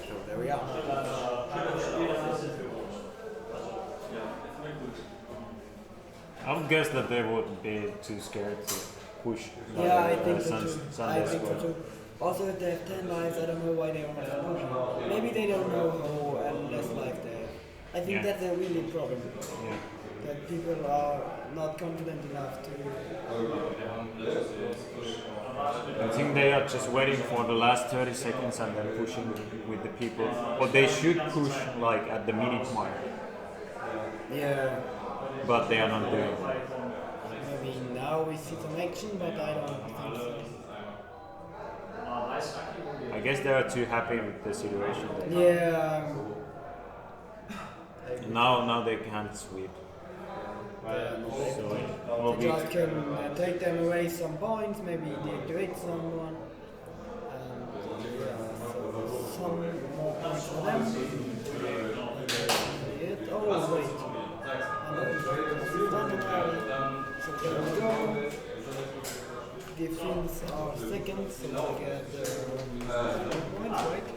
So there we are. I would guess that they would be too scared to push. Yeah, I think so too. Sunday I think so squad. too. Also, if they have 10 lives, I don't know why they are not pushing. Maybe they don't know how less life they have. I think Yeah. that's a really problem. Yeah. That people are not confident enough to. I think they are just waiting for the last 30 seconds and then pushing with the people. But they should push like at the minute mark. Yeah. But they are not doing it. Maybe now we see some action, but I don't think so. I guess they are too happy with the situation. Yeah. Now they can't sweep. So it will They be just can take them away some points, maybe deactivate someone. And yeah, some more points for them. Oh, wait. So there we go. Defense are second, so we get points, right?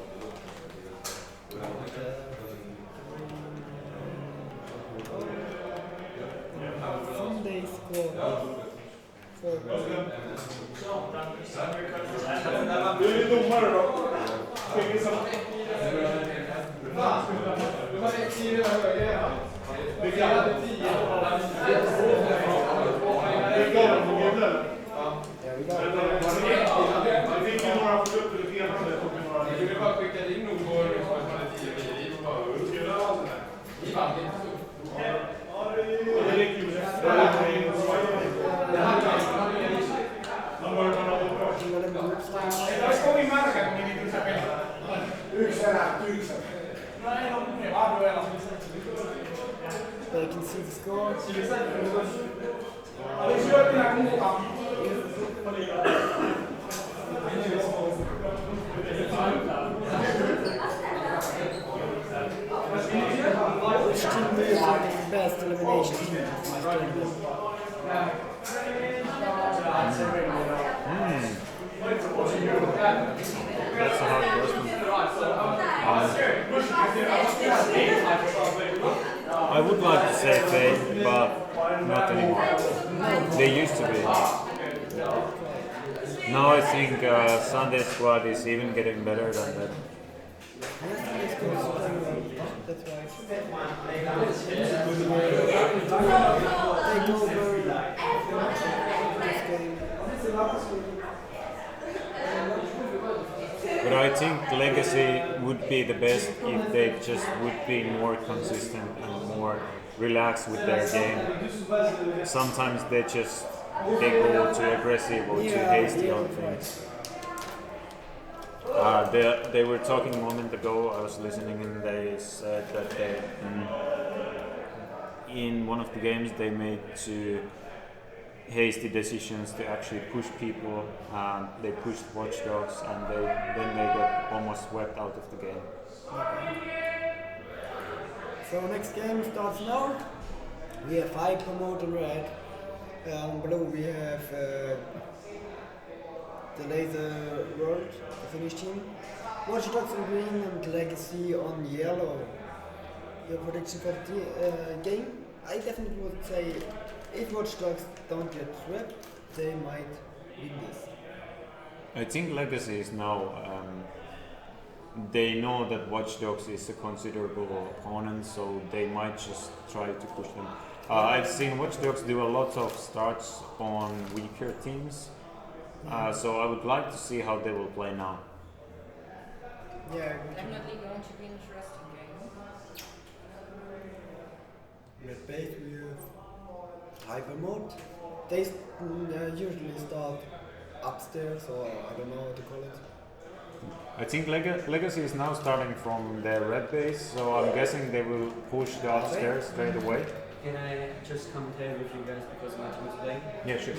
Sunday score 4 There we They can see the score. Which team is the best elimination team in this tournament? That's a hard question. I would like to say Faye, but not anymore. They used to be. Now I think Sunday Squad is even getting better than that. That's right. But I think Legacy would be the best if they just would be more consistent and more relaxed with their game. Sometimes they go too aggressive or too hasty on things. They were talking a moment ago, I was listening, and they said that they, in one of the games they made two hasty decisions to actually push people. They pushed Watch Dogs and then they got almost swept out of the game. So next game starts now. We have 5 promoted red. On blue we have the Laser World, the Finnish team. Watch Dogs on green and Legacy on yellow. Your prediction for the game? I definitely would say if Watch Dogs don't get swept, they might win this. I think Legacy is now. They know that Watch Dogs is a considerable opponent, so they might just try to push them. I've seen Watch Dogs do a lot of starts on weaker teams, so I would like to see how they will play now. Yeah, Definitely going to be an interesting game. red base we have hyper mode. They usually start upstairs, or I don't know what to call it. I think Legacy is now starting from their red base, so I'm guessing they will push the upstairs straight away. Can I just commentate with you guys because my team is playing? Yeah, sure.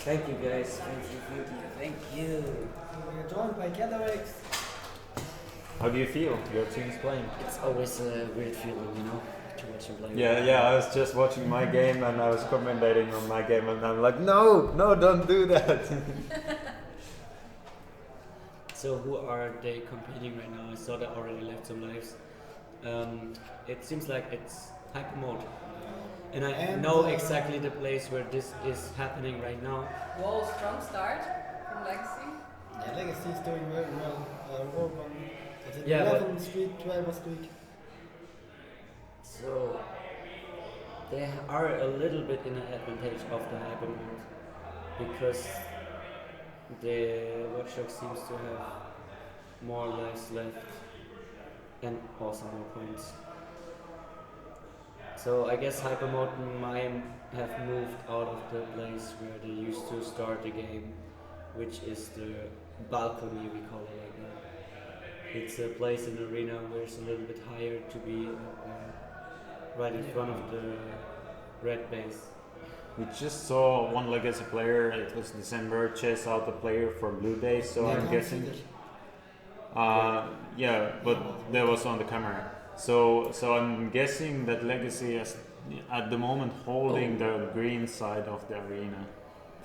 Thank you guys. Thank you. We're joined by Gatherix. How do you feel? Your team's playing. It's always a weird feeling, you know, to watch them play. Yeah. I was just watching my game and I was commentating on my game, and I'm like, no, don't do that. So who are they competing right now? I saw they already left some lives. It seems like it's hyper mode. And I know exactly the place where this is happening right now. Whoa, strong start from Legacy. Yeah, Legacy is doing very well. Warban, I think Yeah, 11th streak, 12th streak. So they are a little bit in an advantage of the hyper mode because the Watch Dogs seems to have more lives left and also more points. So I guess hyper mode might have moved out of the place where they used to start the game, which is the balcony, we call it like that. It's a place in the arena where it's a little bit higher to be right in front of the red base. We just saw one Legacy player, it was December, chase out a player for blue base, so I'm guessing. Yeah, but that was on the camera. So I'm guessing that Legacy is at the moment holding the green side of the arena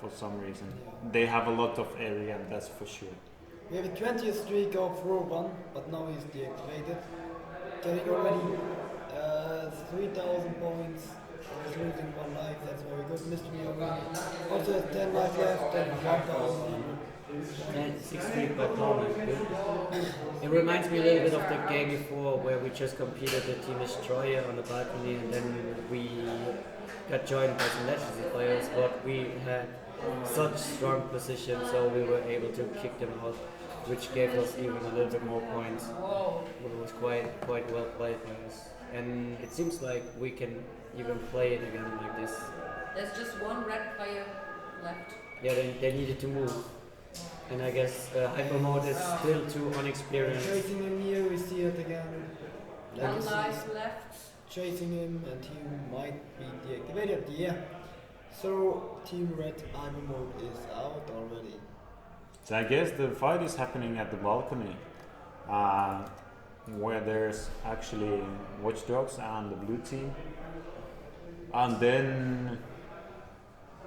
for some reason. They have a lot of area, that's for sure. We have a 20th streak of Warban, but now he's deactivated. Getting already 3,000 points. He's losing 1 life, that's very good. Mystery already. Also has 10 life left and 1,000. And 6 feet by opponent. It reminds me a little bit of the game before where we just competed the Team Destroyer on the balcony and then we got joined by some legacy players, but we had such strong position so we were able to kick them out, which gave us even a little bit more points. Whoa. It was quite well played by us. And it seems like we can even play it again like this. There's just one red player left. Yeah, they needed to move. And I guess hyper mode is still too unexperienced. Chasing him here, we see it again. One Legacy life left. chasing him and he might be deactivated. Yeah. So Team Red hyper mode is out already. So I guess the fight is happening at the balcony, where there's actually Watch Dogs and the blue team. And then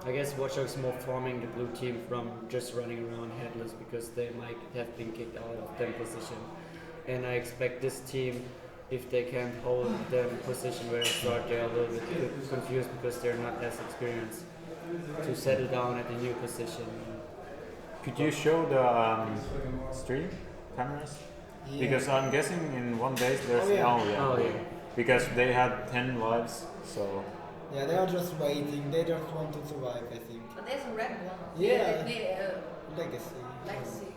I guess Watch Dogs more forming the blue team from just running around headless because they might have been kicked out of their position. And I expect this team, if they can't hold their position where they start, they're a little bit confused because they're not as experienced to settle down at the new position. could you show the stream cameras? Yeah. Because I'm guessing in one base there's Oh yeah. because they had 10 lives, so Yeah, they are just waiting. They just want to survive, I think. But there's a red one. Yeah. Legacy. Legacy.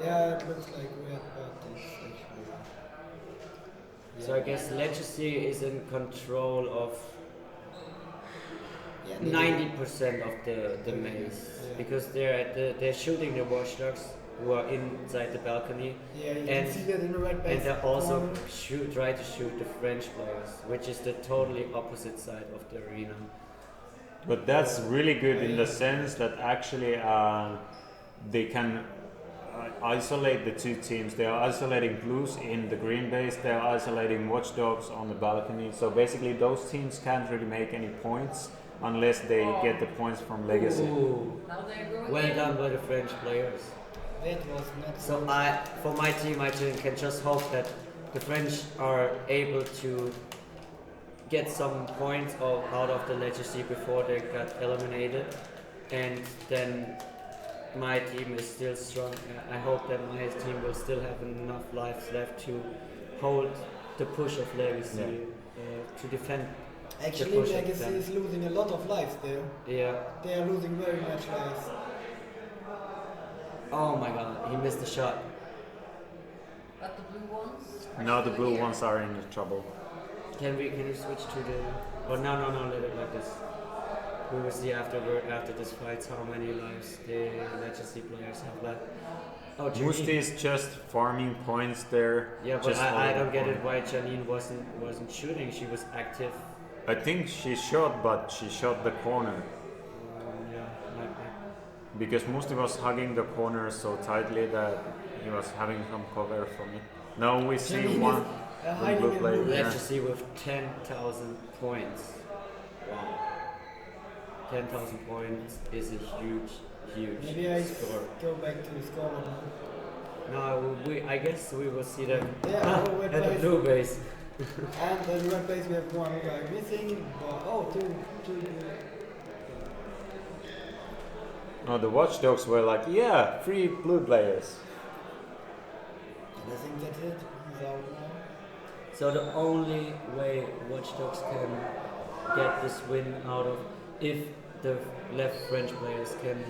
Yeah, it looks like red, but it's actually. So I guess Legacy is in control of 90% of the maze because they're shooting the Watch Dogs who are inside the balcony. Yeah, you and can see that in the red base. And they also try to shoot the French players, which is the totally opposite side of the arena. but that's really good in the sense that actually they can isolate the two teams. They are isolating blues in the green base, they are isolating Watch Dogs on the balcony, so basically those teams can't really make any points unless they get the points from Legacy. Ooh, Now they're going well in. done by the French players. That was not So for my team, I can just hope that the French are able to get some points out of the Legacy before they got eliminated, and then my team is still strong. I hope that my team will still have enough lives left to hold the push of Legacy to defend. Actually, the push of Legacy them. is losing a lot of lives there. Yeah. They are losing very much lives. Oh my God, he missed the shot. But the blue ones? Now the blue ones are in trouble. Can we switch to the? Oh no, let it like this. We will see after this fight how many lives the Legacy players have left. Oh, Musti is just farming points there. Yeah, but just I holding don't get point. it why Janine wasn't shooting. She was active. I think she shot, but she shot the corner Yeah, like because Musti was hugging the corner so tightly that he was having some cover from it. Now we see Janine one is, the hiding blue in player blue. here. Legacy with 10,000 points. Wow. 10,000 points is a huge Maybe I score. go back to the scoreboard. No, I guess we will see them Yeah, oh, at the wait. blue base. And in the red base we have one guy missing. But, two. No, the Watchdogs were like, yeah, 3 blue players. And I think that's it. He's out now. So the only way Watch Dogs can get this win out of, if the left French players can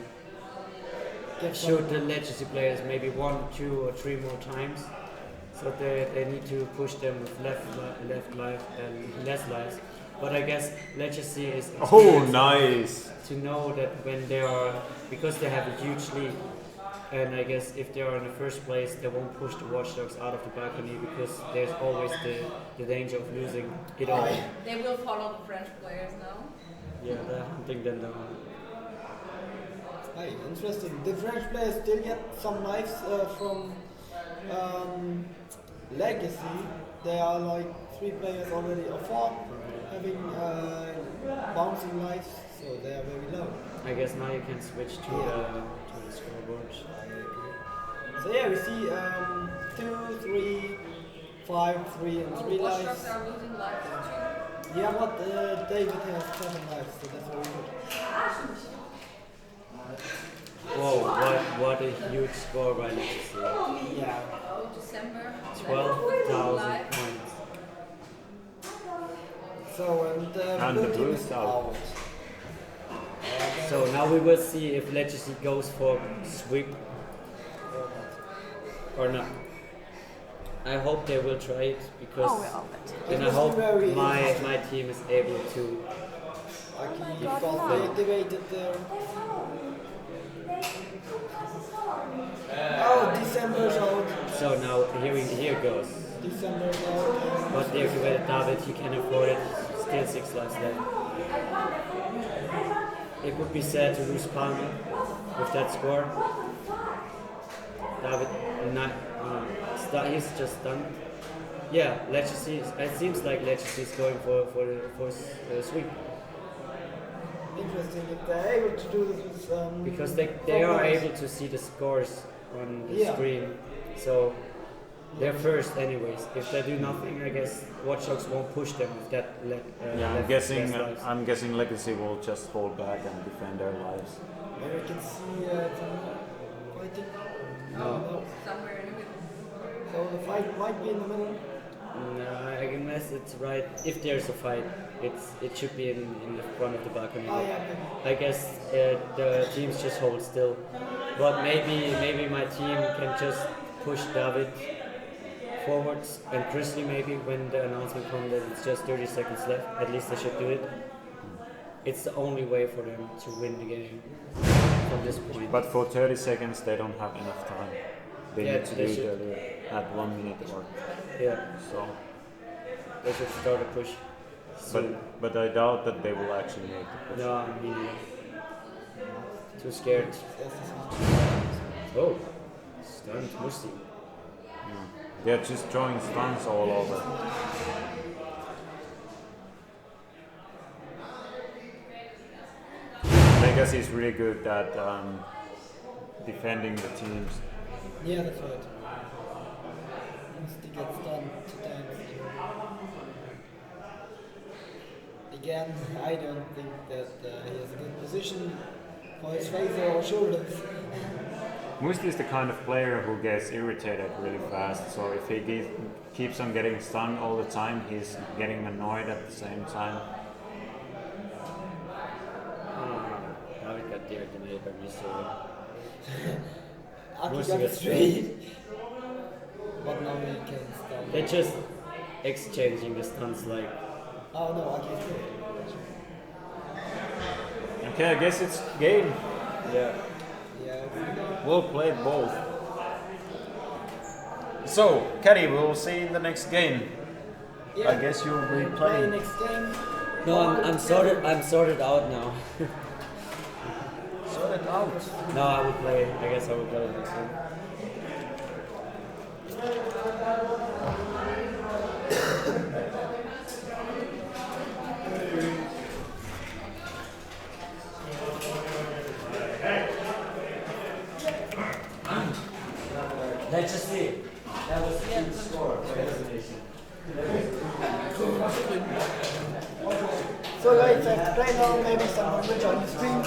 shoot the Legacy players maybe 1, 2 or 3 more times. So they need to push them with left life and less lives. But I guess Legacy is Oh, experienced nice! to know that when they are, because they have a huge lead, and I guess if they are in the first place, they won't push the Watchdogs out of the balcony because there's always the danger of losing it all. They will follow the French players now. Yeah, they're hunting them down. Hey, interesting. The French players still get some lives from Legacy. There are like 3 players already, or 4, having bouncing lives, so they are very low. I guess now you can switch to the scoreboard. So yeah, we see 2, 3, 5, 3, and 3 Watch lives. Dogs are losing lives too. Yeah, but David has 7 lives, so that's very good. Whoa, what a huge score by Legacy. Yeah. Oh, December. 12,000 Live. points. So, and the blue team blue is out. out. So now we will see if Legacy goes for sweep or not. I hope they will try it because, and I hope my team is able to. He got deactivated there. Oh, December's out. So now here goes. December's out. But deactivated David, he can afford it. Still 6 lives left. It would be sad to lose Palmer with that score. David, he's just done. Yeah, Legacy. It seems like Legacy is going for sweep Interesting if they're able to do this with because they are able to see the scores on the screen. So they're first anyways. If they do nothing, I guess Watch Dogs won't push them with that. I'm guessing Legacy will just hold back and defend their lives. Maybe we can see fighting. No. Somewhere in the middle. So the fight might be in the middle. No, I guess it's right. If there's a fight, it should be in the front of the balcony. Oh yeah, maybe. I guess the teams just hold still. But maybe my team can just push David forwards and Chrisley maybe when the announcement comes that it's just 30 seconds left. At least they should do it. It's the only way for them to win the game from this point. But for 30 seconds they don't have enough time. They need to do should. it at 1 minute or Yeah, so. they should start a push. But I doubt that they will actually make the push. No, I mean, too scared. Oh, stunned Musti. They're just throwing stuns all over. Elias is really good at defending the teams. Yeah, that's right. Once he gets done 2 times. Again, I don't think that he has a good position for his face or shoulders. Musti is the kind of player who gets irritated really fast, so if he keeps on getting stung all the time, he's getting annoyed at the same time. Now we got deactivated by Mr. Aki Musti got gets straight. But now he can stun. They're just exchanging the stunts like. Oh no, Aki is straight. Okay, I guess it's game. Yeah. Yeah. We'll play both. So, Caddy, we'll see you in the next game. Yeah. I guess you'll be Play playing. next game. No, I'm sorted out now. Sort it out. No, I will play. I guess I will play next time. Let's just see. That was the score. So guys, right now maybe some which on the screen.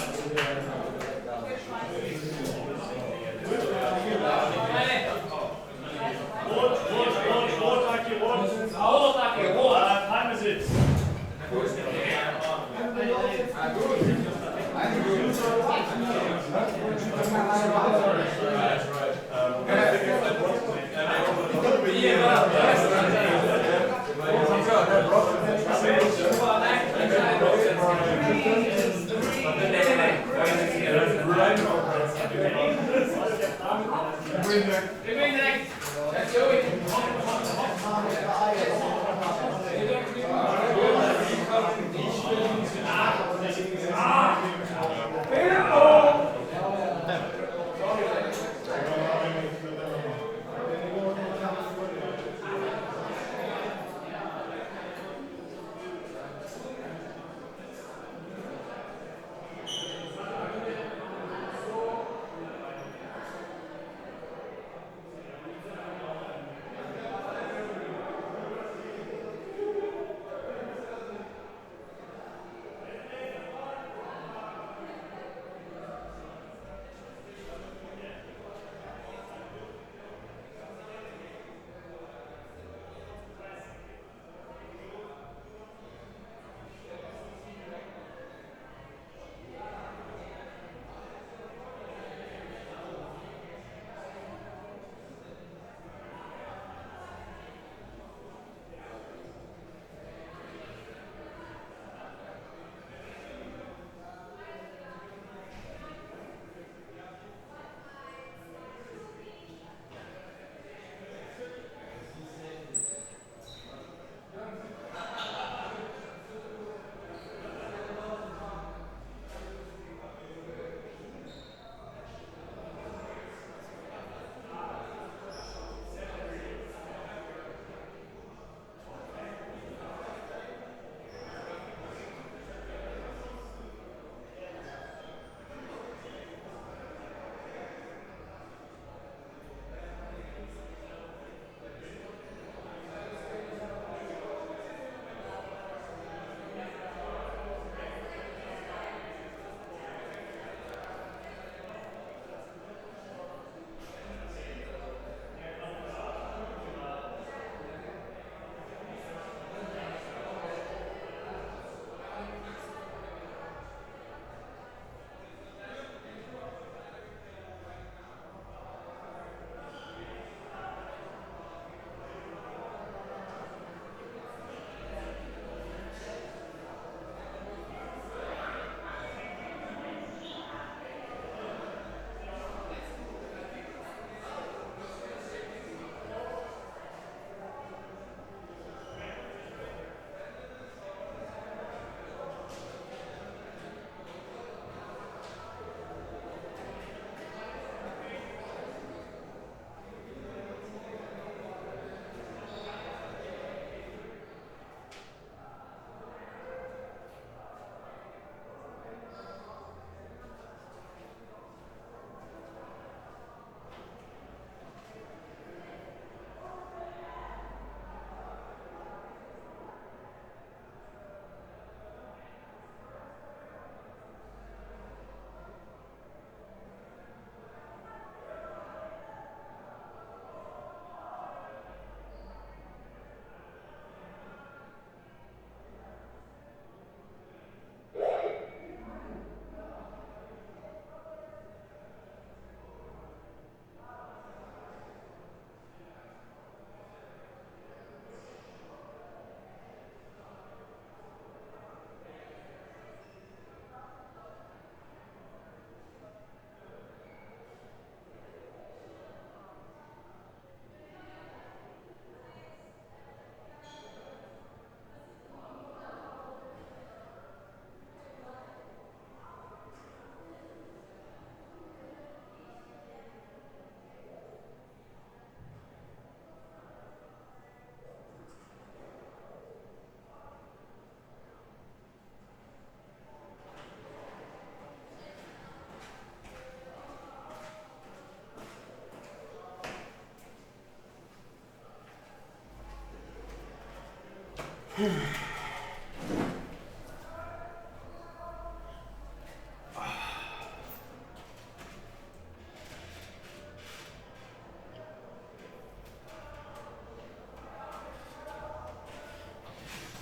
In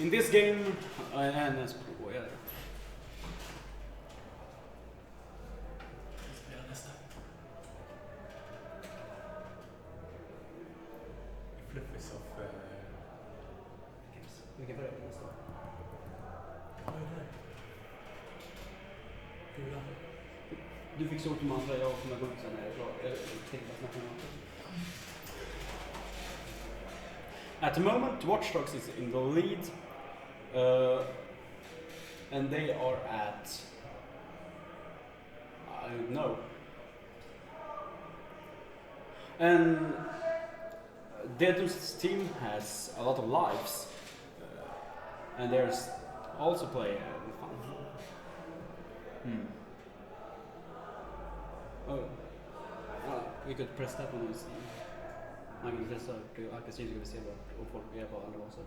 this game, NS Pro, ja. Flippers of Vilken börjar på nästa? Du fick så de andra, jag kommer gå ut sen när jag är klar. Jag tänkte bara snacka med någon. At the moment, Watch Dogs is in the lead, and they are at, I don't know. And Dedus team has a lot of lives, and there's also play fun. Oh, we could press that one and see. Man kan testa, jag kan se hur vi ser vad folk är på andra håll sen.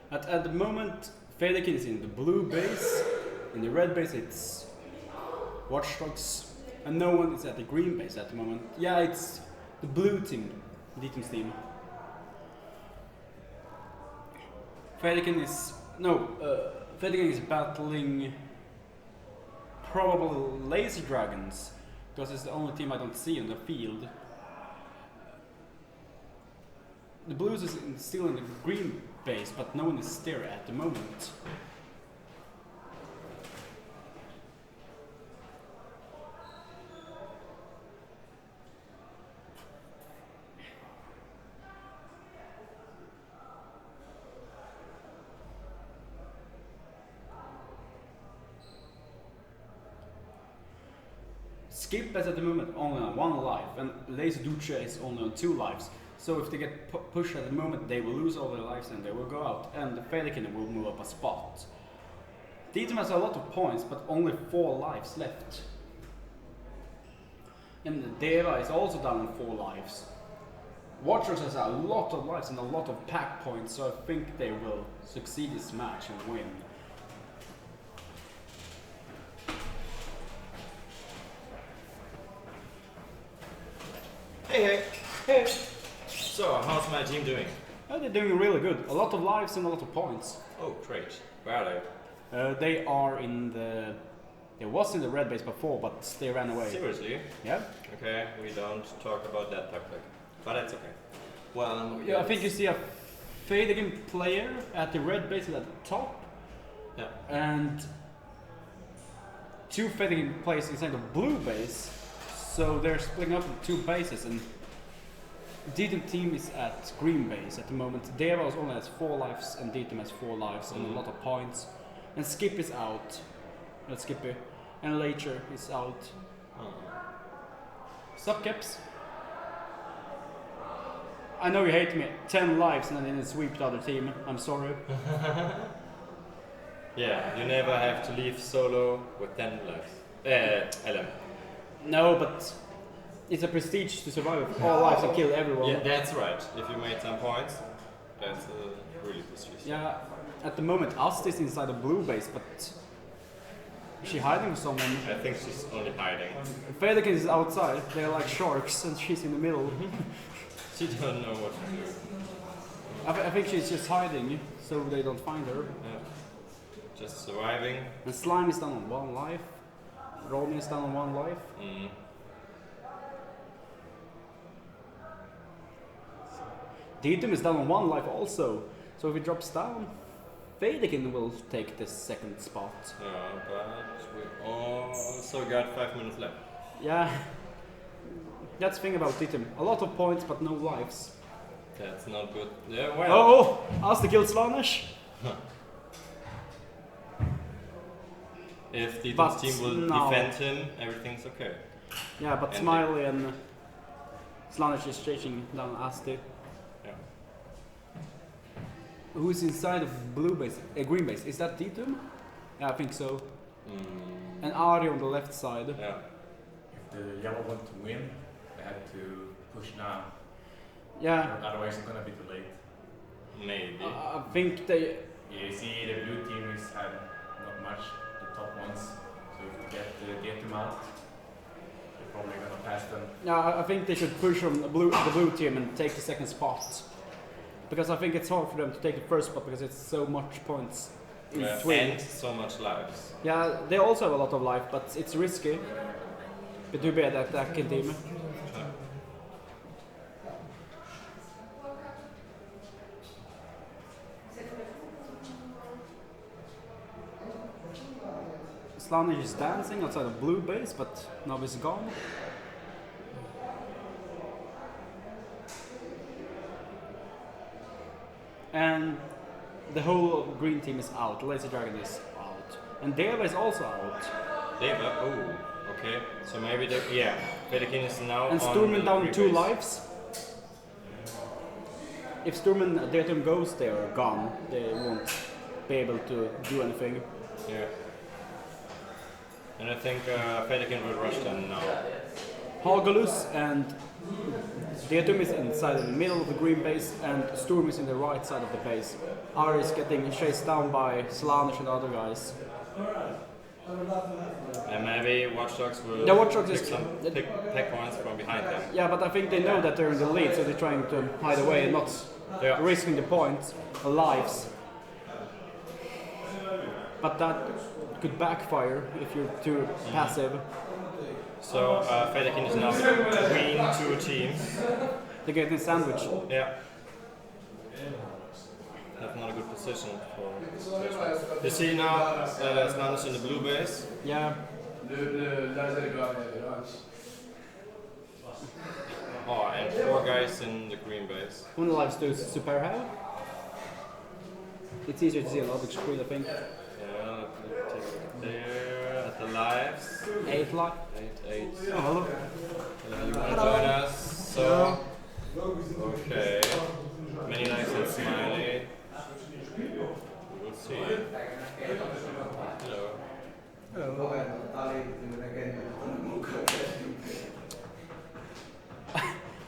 At the moment, Federikin is in the blue base. In the red base, it's Watch Dogs, and no one is at the green base at the moment. Yeah, it's the blue team, Deaton's team. Federikin is battling probably Laser Dragons, because it's the only team I don't see in the field. The Blues is still in the green base, but no one is there at the moment. Skip is at the moment only on 1 life, and Laser Duce is only on 2 lives. So if they get pushed at the moment, they will lose all their lives and they will go out, and the Federikin will move up a spot. Deaton has a lot of points, but only 4 lives left. And Deva is also down on 4 lives. Watchers has a lot of lives and a lot of pack points, so I think they will succeed this match and win. Hey, hey. So, how's my team doing? They're doing really good. A lot of lives and a lot of points. Oh, great. Where are they? They are in the... They was in the red base before, but they ran away. Seriously? Yeah. Okay, we don't talk about that tactic. But that's okay. Well, yeah, I think you see a Federikin player at the red base at the top. Yeah. And 2 Federikin players inside the blue base. So they're splitting up into 2 bases, and Deaton team is at green base at the moment. Devos only has 4 lives, and Deaton has 4 lives and a lot of points. And Skip is out. That's Skippy. And Later is out. Sup, Keps? I know you hate me. 10 lives and I didn't sweep the other team. I'm sorry. Yeah, you never have to leave solo with 10 lives. Elim. No, but it's a prestige to survive all lives and kill everyone. Yeah, that's right. If you made some points, that's really prestigious. Yeah, at the moment Ast is inside the blue base, but is she hiding from someone? I think she's only hiding. Federikin is outside, they're like sharks and she's in the middle. She don't know what to do. I think she's just hiding, so they don't find her. Yeah. Just surviving. And Slime is down on 1 life. Romy is down on 1 life. Deaton is down on 1 life also. So if he drops down, Federikin will take the 2nd spot. But we also got 5 minutes left. Yeah. That's the thing about Deaton. A lot of points but no lives. That's not good. Yeah, well. Oh! Asta killed Slanesh. If Deaton's team will defend him, everything's okay. Yeah, but and Smiley and Slanesh is chasing down Asti. Yeah. who's inside of blue base, green base? Is that Ditum? Yeah, I think so. And Ari on the left side. Yeah. If the yellow want to win, they have to push now. Yeah. Otherwise, it's gonna be too late. Maybe. I think they. You see, the blue team is have not much, the top ones. So if you get them out, you're probably gonna pass them. Yeah, I think they should push on the blue team and take the second spot. Because I think it's hard for them to take the first spot because it's so much points in between. And so much lives. Yeah, they also have a lot of life, but it's risky. But to be an attacking team. Slanish is dancing outside of blue base, but now he's gone. And the whole green team is out. Lasertag is out. And Deva is also out. Deva? Oh, okay. So maybe the. Yeah. Pelican is now. And on Sturman the down green 2 base. lives. If Sturman Datum goes, they are gone. They won't be able to do anything. Yeah. And I think Pelican will rush them now. Hagalus and Datum is inside the middle of the green base and Sturm is in the right side of the base. Ari is getting chased down by Slanish and other guys. And maybe Watchdogs will The Watchdogs pick is- some pick points from behind them. Yeah, but I think they know that they're in the lead, so they're trying to hide away and not risking the points or lives. But that could backfire if you're too passive. So Pelican is now between 2 teams. They're getting sandwiched. Yeah. That's not a good position for this one. You see now Snanders in the blue base. Yeah. Oh, and 4 guys in the green base. How many lives does Super have? It's easier to see on the big screen, I think. Yeah, take a look there at the lives. 8 lives. 8. Oh, hello. You want to join us? So, okay. Many likes and smiley. We'll see. Hello.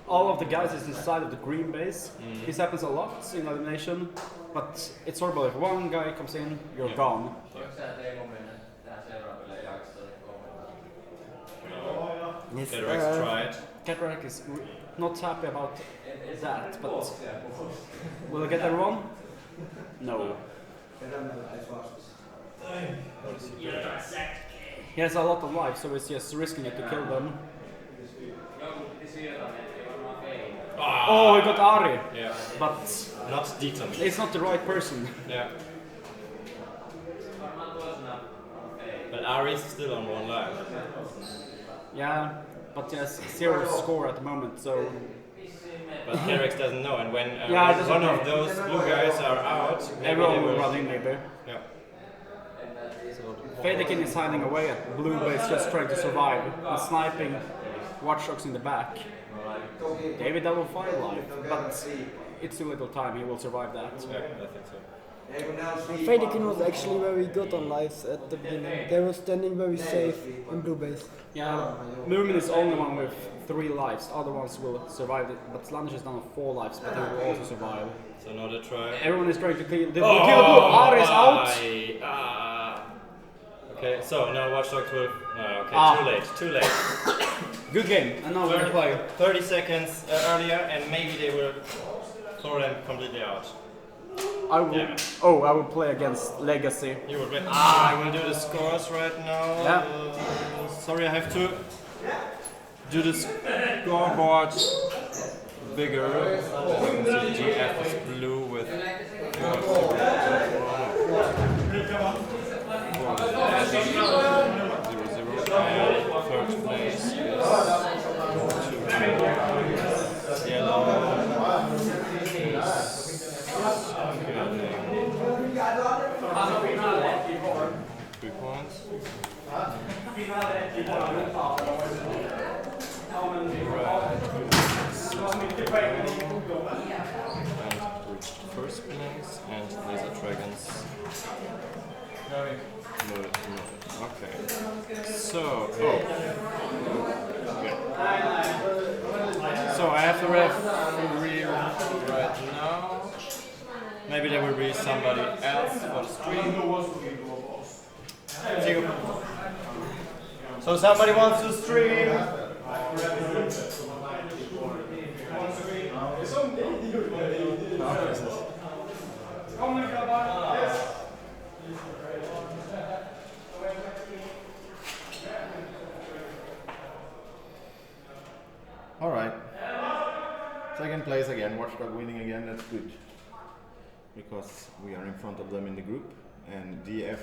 All of the guys is inside of the green base. This happens a lot in elimination, but it's horrible. If one guy comes in, you're gone. Cataract's tried. Cataract is not happy about that, but will I get everyone? No. He has a lot of life, so he's just risking it to kill them. Oh, he got Ari. Yeah. But not Ditum. It's not the right person. Yeah. But Ari is still on 1 life. Yeah, but he has 0 score at the moment, so. But Carex doesn't know, and when Yeah, one of those blue guys are out, maybe everyone they will will run in, maybe. Yeah. Federkin is hiding away at blue base, just trying to survive and sniping Watchdogs in the back. David will 5 life, but it's too little time. He will survive that. Yeah, I think so. Federkin was actually very good on lives at the beginning. They were standing very safe in blue base. Yeah, Nurman is the only one with 3 lives. Other ones will survive it, but Slanish is down on 4 lives, but he will also survive. So now they try. Everyone is trying to kill the blue. Ari is out. Okay, so now Watchdogs will. Okay, too late. Good game, and now we're gonna play. 30 seconds earlier, and maybe they will throw them completely out. I will. I will play against Legacy. You will win. I will do the scores right now. Yeah. Sorry, I have to do the scoreboard bigger. GF is blue with 0-0. And third place is yellow. 3 points. No. Maybe there will be somebody else for the stream. So somebody wants to stream. All right. Second place again. Watchdog winning again. That's good because we are in front of them in the group, and DF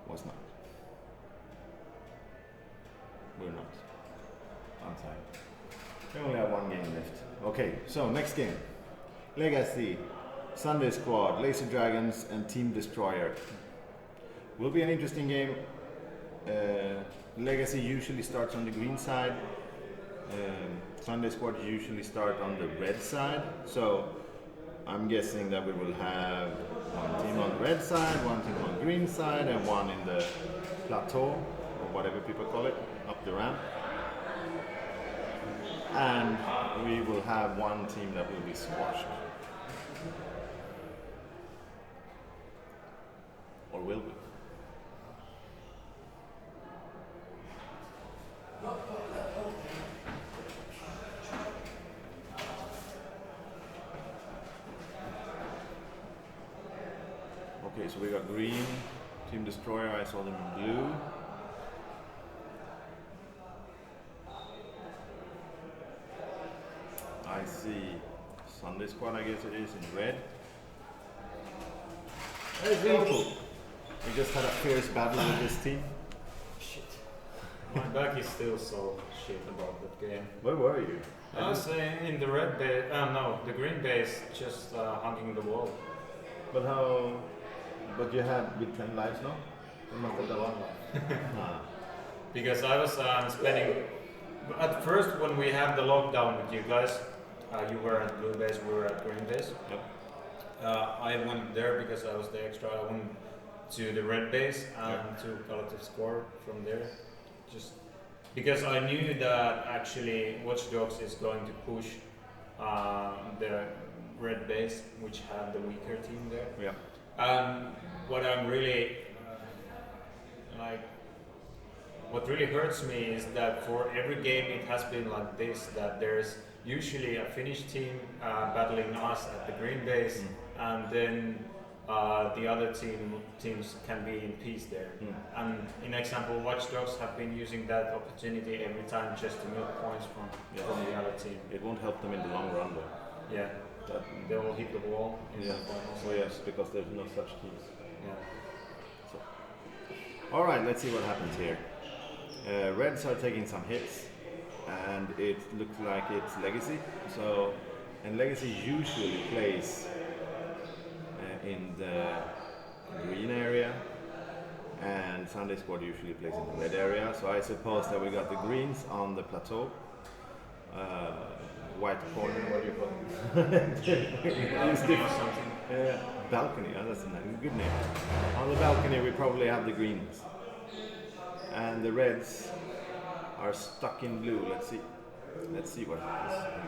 was not. We're not. On time. We only have one game left. Okay, so next game. Legacy, Sunday Squad, Laser Dragons, and Team Destroyer. Will be an interesting game. Legacy usually starts on the green side. Sunday Squad usually start on the red side. So I'm guessing that we will have one team on the red side, one team on the green side, and one in the plateau, or whatever people call it, up the ramp. And we will have one team that will be squashed. Or will we? Okay, so we got green, Team Destroyer, I saw them in blue. I see Sunday Squad, I guess it is, in red. That is really cool. We just had a fierce battle with this team. Shit. My back is still so shit about that game. Where were you? I was in the red base, no, the green base, just hugging the wall. But how? But you had with 10 lives now? You must have done One. Ah. Because I was spending. At first, when we had the lockdown with you guys, you were at blue base, we were at green base. Yep. I went there because I was the extra. I went to the red base and to collective score from there. Just because I knew that actually Watch Dogs is going to push the red base, which had the weaker team there. Yeah. What I'm really what really hurts me is that for every game it has been like this, that there's usually a Finnish team battling us at the green base, and then the other teams can be in peace there. And in example, Watch Dogs have been using that opportunity every time just to milk points from the other team. It won't help them in the long run though. Yeah, they will hit the wall in the finals. Oh yes, because there's no such teams. Yeah. So. All right, let's see what happens here. Reds are taking some hits, and it looks like it's Legacy. So, and Legacy usually plays in the green area, and Sunday Squad usually plays in the red area. So I suppose that we got the greens on the plateau. White corner, what do you call it? Balcony, that's a good name. On the balcony we probably have the greens. And the reds are stuck in blue. Let's see what happens.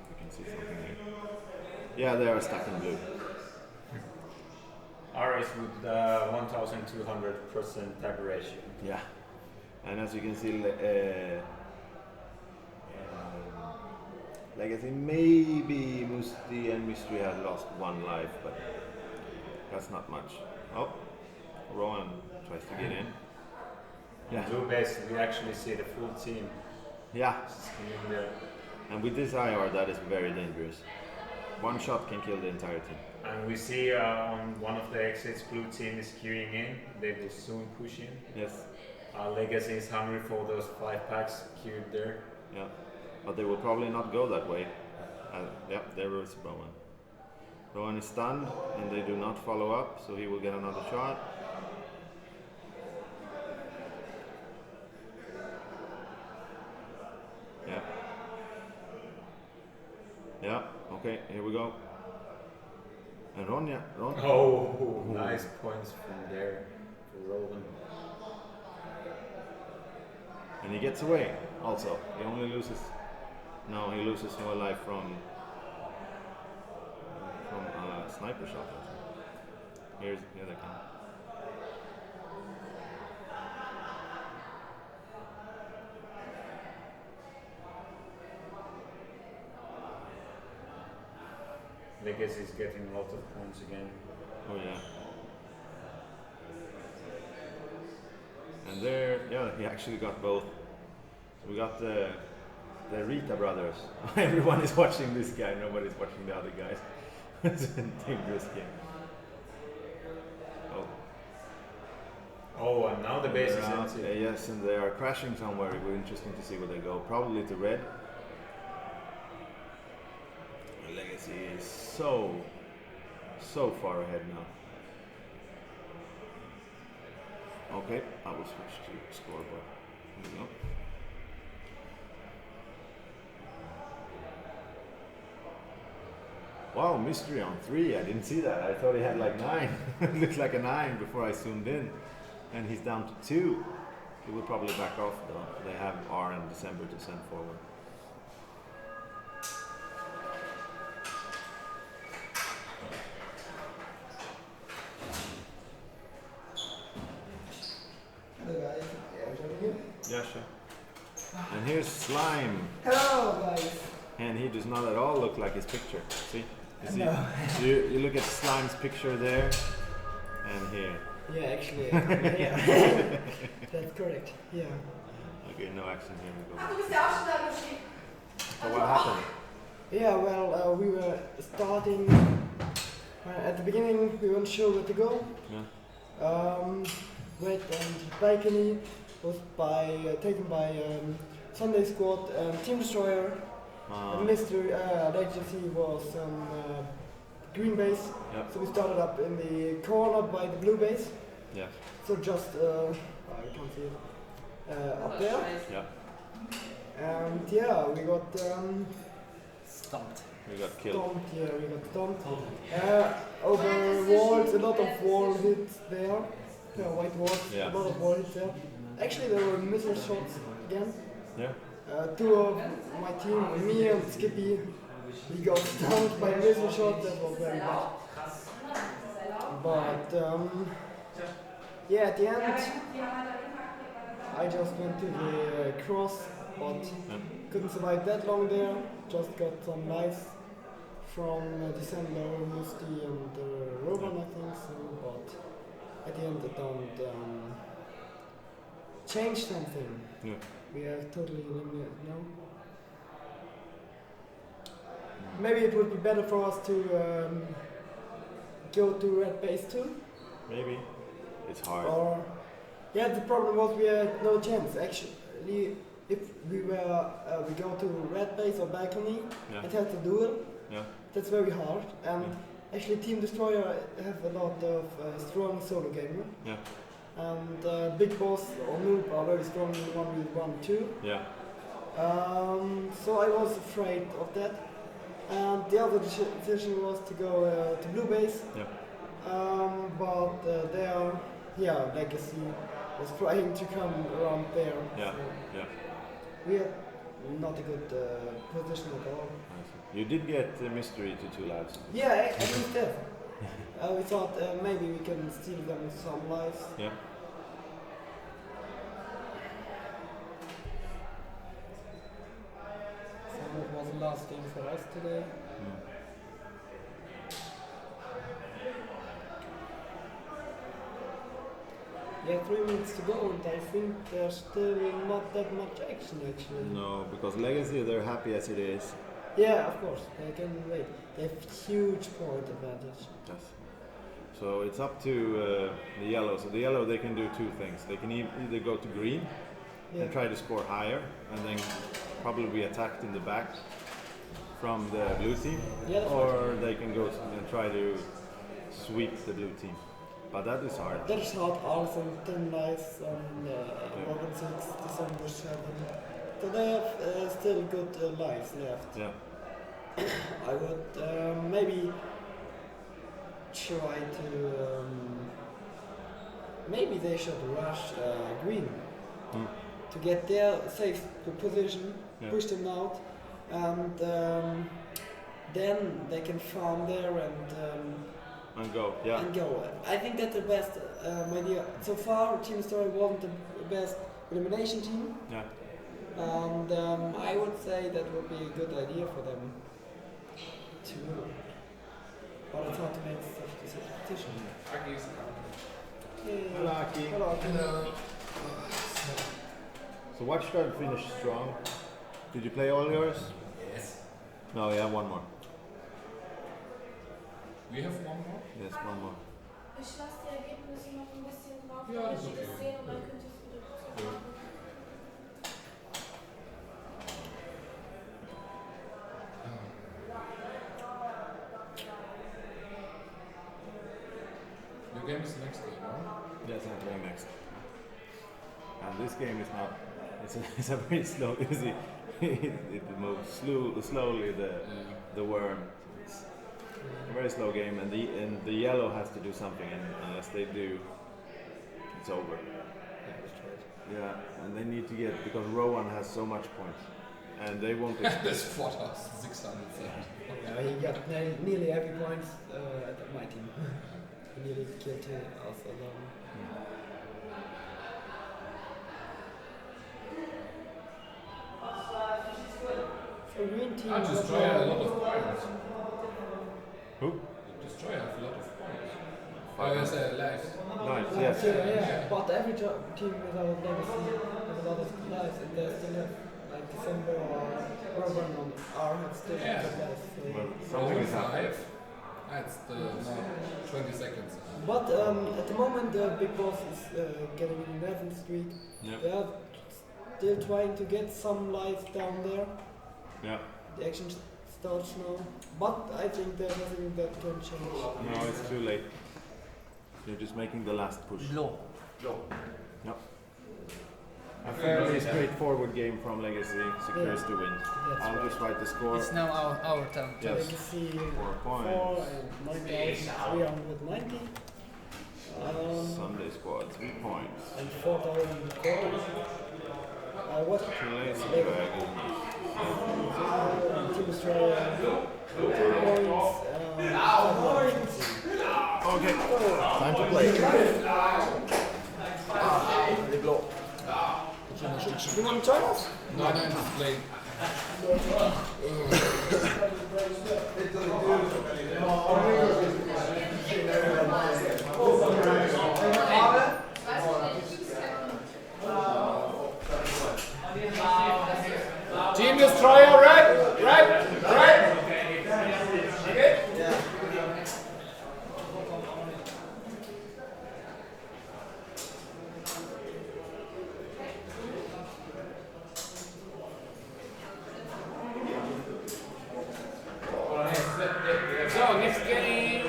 We can see something here. Yeah, they are stuck in blue. R is with 1200% tag ratio. Yeah. And as you can see, Legacy, maybe Musti and Mystery has lost one life, but that's not much. Oh, Rowan tries to get in. Yeah. Blue base, we actually see the full team. Yeah. In there. And with this IR, that is very dangerous. One shot can kill the entire team. And we see on one of the exits, blue team is queuing in. They will soon push in. Yes. Legacy is hungry for those 5 packs queued there. Yeah. But they will probably not go that way. Yeah, there is Rowan. Rowan is stunned, and they do not follow up, so he will get another shot. Yeah. Yeah, okay, here we go. And Ronja. Oh, nice points from there for Rowan. And he gets away also. He only loses. No, he loses more life from sniper shot. Here they come. Legacy is getting a lot of points again. Oh yeah. And there, yeah, he actually got both. So we got the Rita brothers. Everyone is watching this guy. Nobody's watching the other guys. It's a dangerous game. Oh. Oh, and now the base is empty. Yes, and they are crashing somewhere. It will be interesting to see where they go. Probably to red. Legacy is so far ahead now. Okay, I will switch to scoreboard. Here we go. Wow, mystery on 3. I didn't see that. I thought he had like 9. It looked like a 9 before I zoomed in. And he's down to 2. He will probably back off though. They have R in December to send forward. Yeah, sure. And here's Slime. Hello, guys. And he does not at all look like his picture. See? You see? No. You look at Slime's picture there and here. Yeah, actually, yeah. That's correct. Yeah. Okay, no action here. We go. So what happened? Yeah, well, we were starting. At the beginning, we weren't sure where to go. Yeah. Red and balcony was taken by Sunday Squad and Team Destroyer. Mystery Legacy was green base. Yep. So we started up in the corner by the blue base. Yeah. So just I can't see it up there. Yeah. And yeah, we got Stumped. We got killed. Stomped, yeah, we got stomped. Over walls, a lot of wall hits there. Yeah, white walls, Yeah. a lot of wall hits there. Actually, there were missile shots again. Yeah. 2 of my team, me and Skippy, we got stunned by a missile shot. That was very bad. But yeah, at the end, I just went to the cross, but couldn't survive that long there. Just got some lives from Descender, Musty, and Roban, I think. So, but at the end, it don't change something. Yeah. We are totally eliminated now. Maybe it would be better for us to go to red base too. Maybe. It's hard. Or yeah, the problem was we had no chance. Actually, if we go to red base or balcony, Yeah. it has a duel. Yeah. That's very hard. And actually, Team Destroyer have a lot of strong solo gamer. Yeah. And Big Boss or Noob are very strong in 1v1 too. Yeah. So I was afraid of that. And the other decision was to go to blue base. Yeah. But there, yeah, Legacy was trying to come around there. Yeah. So Yeah. we had not a good position at all. You did get mystery to 2 lives. Yeah, at least that. We thought maybe we can steal them some lives. Yeah. So it was the last game for us today. Yeah, 3 minutes to go, and I think there's still not that much action actually. No, because Legacy, they're happy as it is. Yeah, of course, they can wait. They have huge point advantage. Yes. So it's up to the yellow. So the yellow, they can do 2 things. They can either go to green and try to score higher, and then probably be attacked in the back from the blue team, or they can go and try to sweep the blue team. But that is hard. That is hard. Also 10 lives on 11-6, December 7. So they have still good lives left. Yeah. I would maybe try to. Maybe they should rush green to get their safe position, push them out, and then they can farm there And go, yeah. and go. I think that's the best idea. So far, Team Story wasn't the best elimination team. Yeah. And I would say that would be a good idea for them too. But it's hard to make such a decision. Hey. Hello, Aki. Hello, Aki. So Watchdog finished strong. Did you play all yours? Yes. No, yeah, one more. We have one more? Yes, one more. Ich lasse die Ergebnisse noch ein bisschen drauf, Ja, damit das ist ich das okay. sehe und dann könnt ihr es wieder machen. Your game is the next game, no? Yes, I'm playing next. And this game is not. It's a very slow. Easy. It moves slowly. The worm. It's a very slow game, and the yellow has to do something, and unless they do, it's over. Yeah, and they need to get because Rowan has so much points, and they won't. This fought us 670. He got nearly every point at my team. He nearly killed us alone. For green team, I Destroyer a lot of points. Who? Destroyer have a lot of points. Oh, yes, lives. Nice, yes. Yeah. But every team without legacy has a lot of lives, and they still have like December or Rowan on R have still Yeah. good lives. So. Well, something is happening. That's the now 20 seconds. But at the moment, the big boss is getting an 11th streak. Yep. They are still trying to get some lives down there. Yeah. The action starts now, but I think there's nothing that can change. No, it's too late. They're just making the last push. Low. Yep. A fairly straightforward game from Legacy secures the win. I'll just write the score. It's now our turn. Yes. Legacy 4 points. 4,990. Sunday squad 3 points. And 4,000 quarters. What? Lasertag. Team Australia 2 points. Okay, time to play. They blow. You want to join us? No, I'm just playing. Team Destroyer, red. So, next game.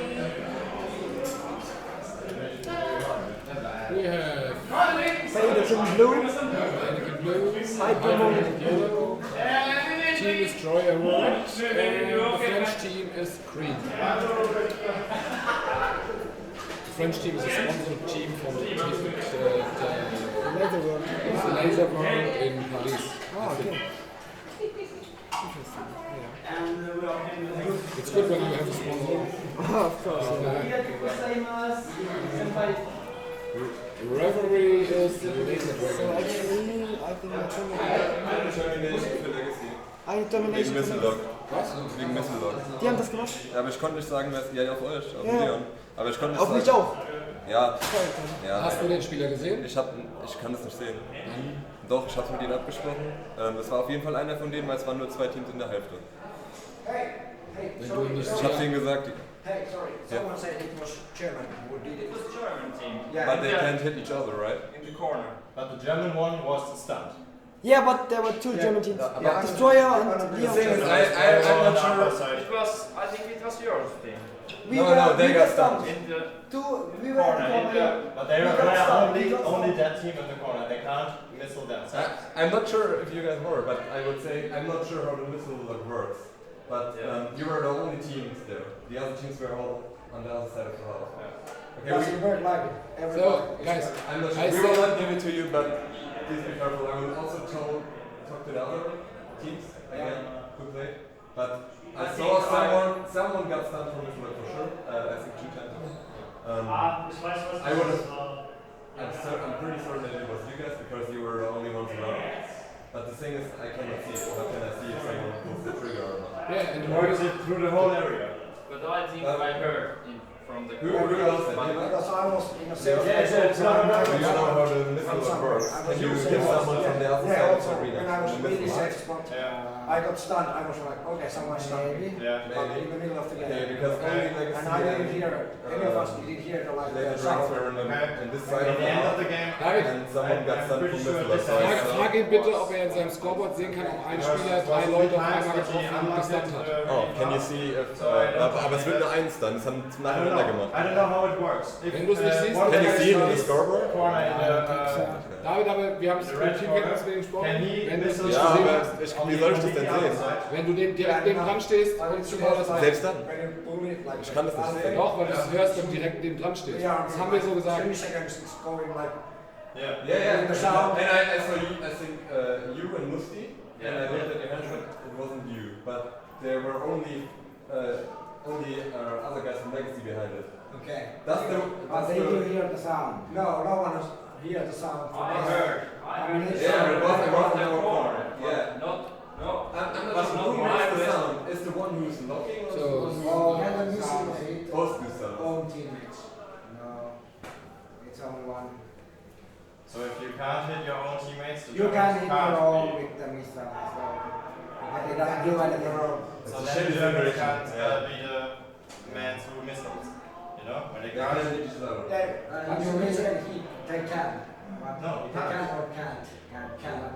We have Faded in blue. Hypermode yellow, Team Destroyer red, and the French team is green. The French team is a sponsored team from the Laser World in Paris. Oh, okay. It's good when you have a sponsor. Of course. Referee is Lasertag. So actually, I think Termination für Legacy. Termination. Wegen Missellock. Was? Wegen Missellock. Die haben das gemacht? Ja, aber ich konnte nicht sagen, wer ja auf euch, auf Ja. Leon. Aber ich konnte nicht Auf sagen. mich auch. Ja. Ja. Hast du den Spieler gesehen? Ich kann das nicht sehen. Doch, ich habe mit ihnen abgesprochen. Das war auf jeden Fall einer von denen, weil es waren nur 2 Teams in der Hälfte. Wenn du nicht Ich habe denen gesagt, Hey, sorry, someone said it was German who did it. It was German team. but they can't hit each other, right? In the corner. But the German one was stunned. Yeah, but there were 2 German teams. Destroyer and Leon. I'm not sure. It was, I think it was yours team. No, they got stunned. In the We were Corner, but they were only that team in the corner. They can't missile themselves. I'm not sure if you guys were, but I would say I'm not sure how the missile look works. But you were the only teams there. The other teams were all on the other side of the house. Okay, Yes, we heard like it. So, guys, I'm not sure. I We say- will not give it to you, but please be careful. I will also talk to the other teams again who played. But I saw someone someone got stunned from this for sure. I think 210. I'm pretty certain that it was you guys because you were the only ones around. But the thing is, I cannot see it. How can I see if someone pulls the trigger or not? Yeah, and works it through the whole area. But I think I heard from the who else? Because I was in a safe place. It's not Do you know how the missile works? Can you get someone from the other side of the arena? When I was really safe spot, I got stunned. I was like, okay, someone stunned me. Yeah, But in the middle of the game. Yeah, because only Legacy and I didn't hear, any of us didn't hear the like the sound. transfer in this side of the end of the game, and someone got stunned from missile. Frag ihn bitte, ob er in seinem Scoreboard sehen kann, ob ein Spieler 3 Leute auf einmal getroffen und gestunt hat. Oh, can you see if, aber es wird nur eins dann, das haben es nacheinander gemacht. I don't know how it works. Wenn du es nicht siehst, can you see it in the scoreboard? David, aber wir haben es mit Teamkenntnis gesprochen. Wenn du es nicht ja, gesehen aber hast, wie soll ich das denn sehen? wenn du direkt neben dran stehst, kannst du das selbst dann? Ich kann das nicht sehen. Doch, weil du es hörst, wenn du direkt neben dran stehst. Das haben wir so gesagt. Yeah. And I saw you, I think you and Musti, and I looked at your hand, but it wasn't you. But there were only other guys from Legacy behind it. Okay. But they do hear the sound. No one has heard the sound. I heard. Yeah, it was the corner. Yeah. No. I'm not sure who makes the sound. Is the one who's knocking or the one who's supposed to do sound? Own teammates. No. It's only one. So if you can't hit your own teammates, you can hit your own with the missile. But it doesn't do anything wrong. So then Germany can't be the man through missiles. You know? When they can't hit each other. They can. No, they can or can't. Cannot.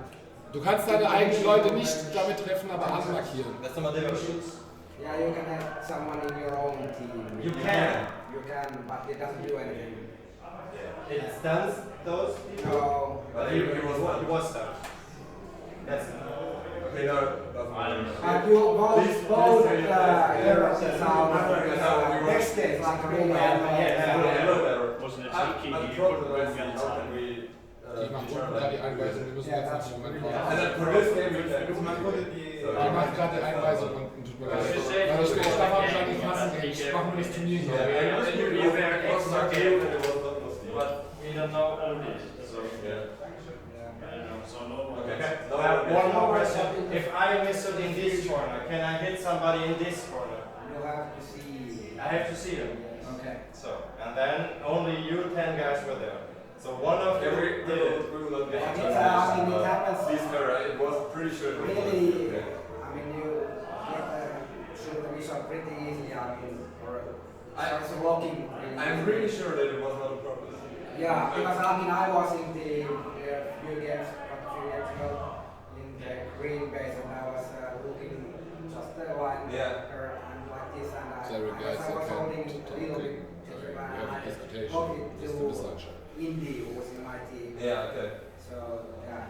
Du kannst deine eigenen Leute nicht damit treffen, aber anmarkieren. That's not my Yeah, you can have someone in your own team. You can. You can, but it doesn't do anything. It stuns those people? No. But he was stunned. That's okay, no, doesn't but you both hear the sound next day, like a real Wasn't it cheeky? You couldn't win against them. Ich mache unten gerade die Einweisung, wir müssen jetzt noch einen Moment warten. Ich mache gerade die Einweisung unten, tut mir leid. Weil ich darf wahrscheinlich passen, ich mache nur das Turnier hier. But we don't know all this. So, one more question. If I miss it in this corner, can I hit somebody in this corner? You have to see. I have to see them. Okay. So, and then only you 10 guys were there. So one of you did it. We will not get it happens. It was pretty sure. Really, I mean, you get shoot the missile pretty easily. I mean, it's blocking. I'm really sure that it was not a problem. Yeah, because I mean, I was in the few games a few years ago in the green base, and I was looking just the line and like this, and I was holding a little bit. Indy was in my team. Yeah, okay. So, yeah.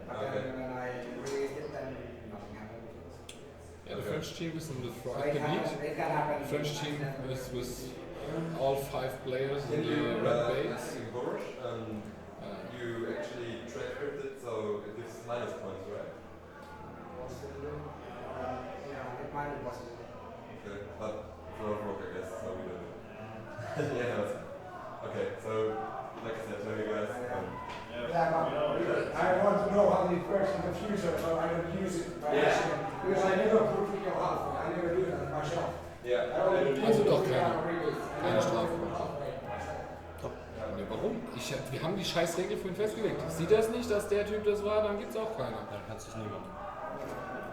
But then when I released it, then nothing happened. Yeah, the French team is in the front. French team is with all 5 players in the red base. And you actually transferred it, so it gives minus points, right? Yeah, it might be possible. Okay, but it's not broke, I guess, so we don't. Yeah, okay, so like I said, tell you guys. I want to know how it works in the future, so I don't use it by accident. Because I never put it in half. I never do that myself. Also doch keine Strafe. Top. Nee, warum? Wir haben die scheiß Regel vorhin festgelegt. Sieht das nicht, dass der Typ das war, dann gibt's auch keine. Dann kannst du es niemand.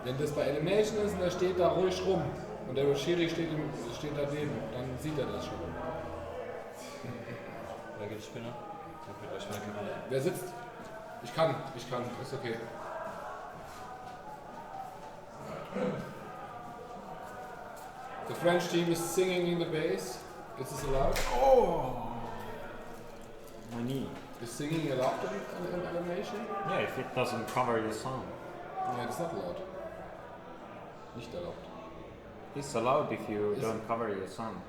Wenn das bei Elimination ist und er steht da ruhig rum und der Schiri steht daneben, dann sieht er das schon. Wer geht Spinner? Wer sitzt? Ich kann, ist okay. The French team is singing in the bass. Is this allowed? Oh! My knee. Is singing allowed in animation? Yeah, if it doesn't cover your sound. Yeah, it's not allowed. Nicht erlaubt. It's allowed if you don't cover your sound.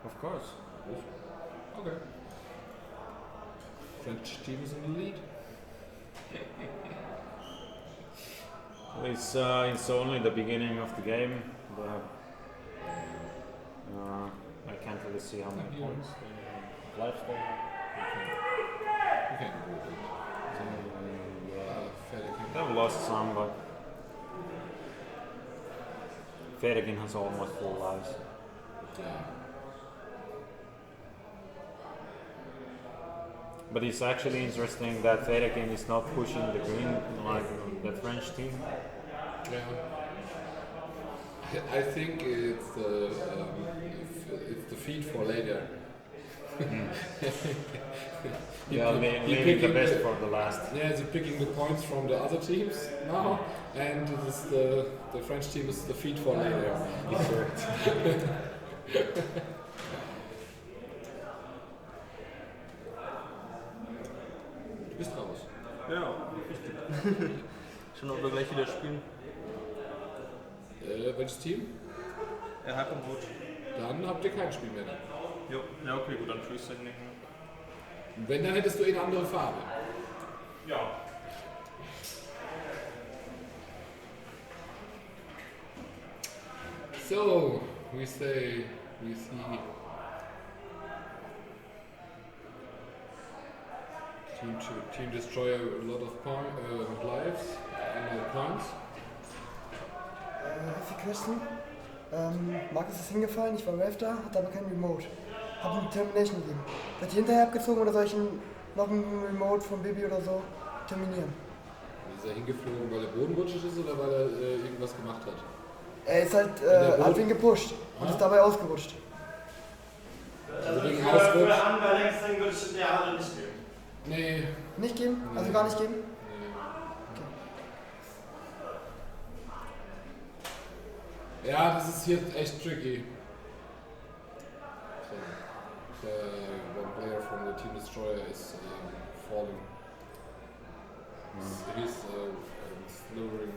Of course. Okay. French team is in the lead. It's only the beginning of the game. to see how many points lives they have. Okay. They've lost some, but Federkin has almost full lives. Yeah. But it's actually interesting that Federkin is not pushing the green like the French team. Yeah. I think it's the feed for later. Maybe the best for the last. Yeah, he's picking the points from the other teams now, and it is the French team is the feed for later. Du bist raus. Ja, schon ob wir gleich wieder spielen. Welches Team? Hack und Rot. Dann habt ihr kein Spiel mehr. Jo, ja okay, gut, dann tschüss. Wenn, dann hättest du eine andere Farbe. Ja. So, we see Team destroy a lot of lives and points. Heavy Question. Markus ist hingefallen, ich war Ref da, hatte aber kein Remote. Hab ihm Termination gegeben. Seid ihr hinterher abgezogen oder soll ich noch ein Remote von Bibi oder so terminieren? Ist er hingeflogen, weil er bodenrutschig ist oder weil er irgendwas gemacht hat? Er ist halt, hat ihn gepusht und ist dabei ausgerutscht. Also wegen Für Unbalancing würde ich der Halle nicht geben. Nee. Nicht geben? Nee. Also gar nicht geben? Ja, das ist hier echt tricky. So, one player from the Team Destroyer is falling. He's slowing,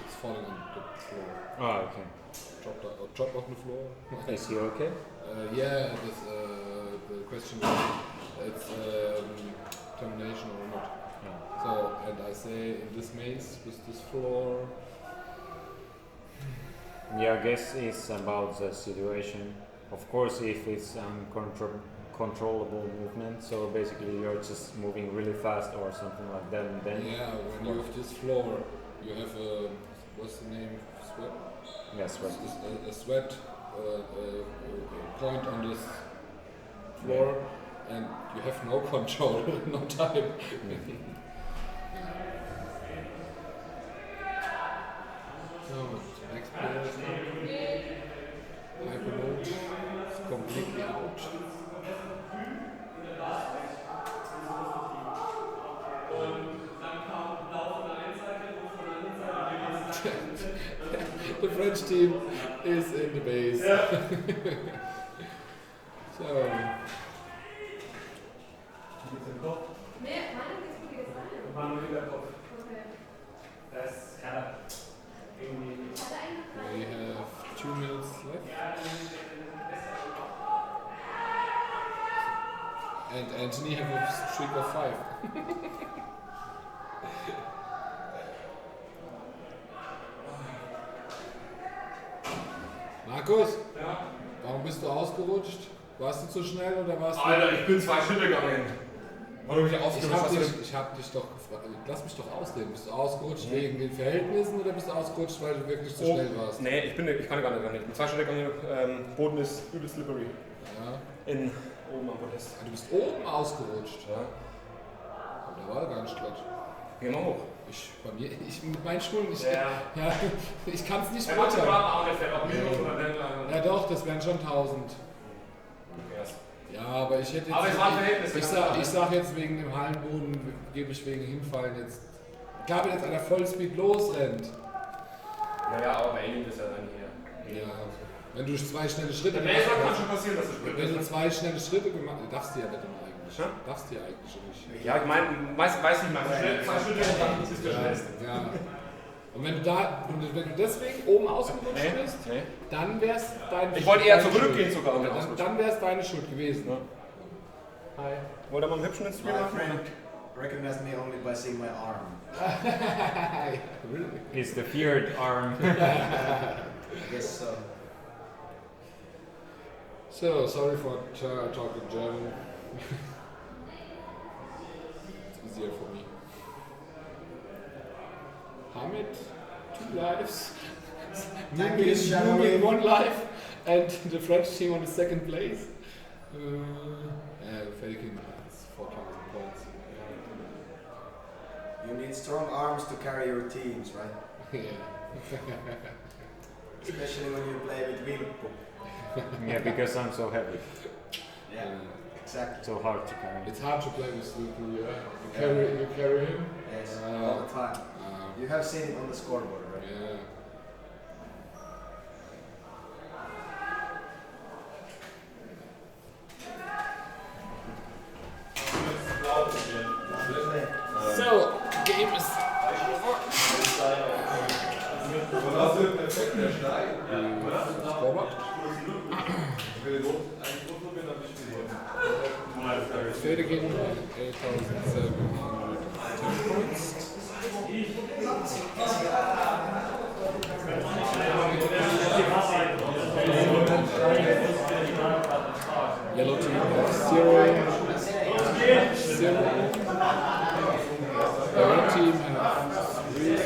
it's falling on the floor. Ah, okay. Drop on the floor. Is he okay? Yeah, the question is, it's termination or not. Yeah. So, and I say in this maze with this floor. Yeah, I guess it's about the situation. Of course, if it's uncontrollable movement, so basically you're just moving really fast or something like that, then yeah, when you have this floor, you have a, what's the name? Sweat? Yeah, sweat. A sweat point on this floor, and you have no control, no time. So, next player is Hypermode is completely out. The French team is in the base. So. We have 2 minutes left. And Anthony have a streak of 5. Markus? Ja? Warum bist du ausgerutscht? Warst du zu schnell oder warst du... Alter, ich bin 2 Schritte gegangen. Ich hab dich doch gefragt, lass mich doch ausreden. Bist du ausgerutscht wegen den Verhältnissen oder bist du ausgerutscht, weil du wirklich zu schnell warst? Nee, ich kann gar nicht. Ich bin 2 Schritte gegangen, Boden ist übel slippery. Ja. Oben am Podest. Du bist oben ausgerutscht? Ja. Aber da war gar nicht glatt. Geh mal hoch. Mit meinen Schuhen, ich kann es nicht beurteilen. Ja doch, das wären schon 1000. Ja, aber ich hätte jetzt. Aber es war ein Verhältnis. Ich sag jetzt wegen dem Hallenboden, gebe ich wegen Hinfallen jetzt. Klar, wenn jetzt einer Vollspeed losrennt. Ja, aber bei Elim ist er dann hier. Ja. Wenn du 2 schnelle Schritte gemacht hast. Kann schon passieren, dass du spielst. Wenn du 2 schnelle Schritte gemacht hast, darfst du ja nicht immer eigentlich. Darfst du ja eigentlich nicht. Ja, ich meine, weiß nicht mal. 2 Schritte und dann ist der schnellste. Ja. Und wenn du deswegen oben ausgerutscht bist, dann wäre es deine Schuld. Ich wollte eher zurückgehen sogar. Dann wäre es deine Schuld gewesen. Hi. Wollt ihr mal einen hübschen Stream machen? Recognize me only by seeing my arm. It's the feared arm. I guess so. So, sorry for talking German. It's easier for me. Hamid, 2 lives. Numi 1 life. And the French team on the 2nd place. Faking has 4,000 points. You need strong arms to carry your teams, right? Yeah. Especially when you play with Vilppu. Yeah, because I'm so heavy. Yeah, exactly. So hard to carry. It's hard to play with Vilppu, yeah. You carry him? Yes, all the time. You have seen it on the scoreboard, right? Yeah. So, game is Federgin 8,710 points. Yellow team has 0. The red team has 3.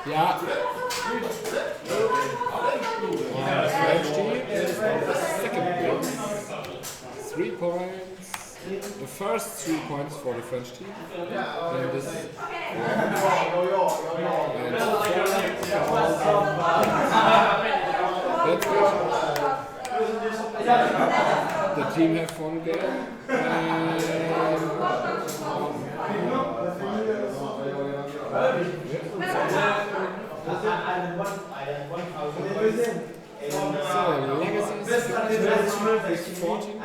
Yeah. The French team is on the 2nd place. 3 points. The first 3 points for the French team. And this. That's good. The team have 1 game. So, Legacy is 14.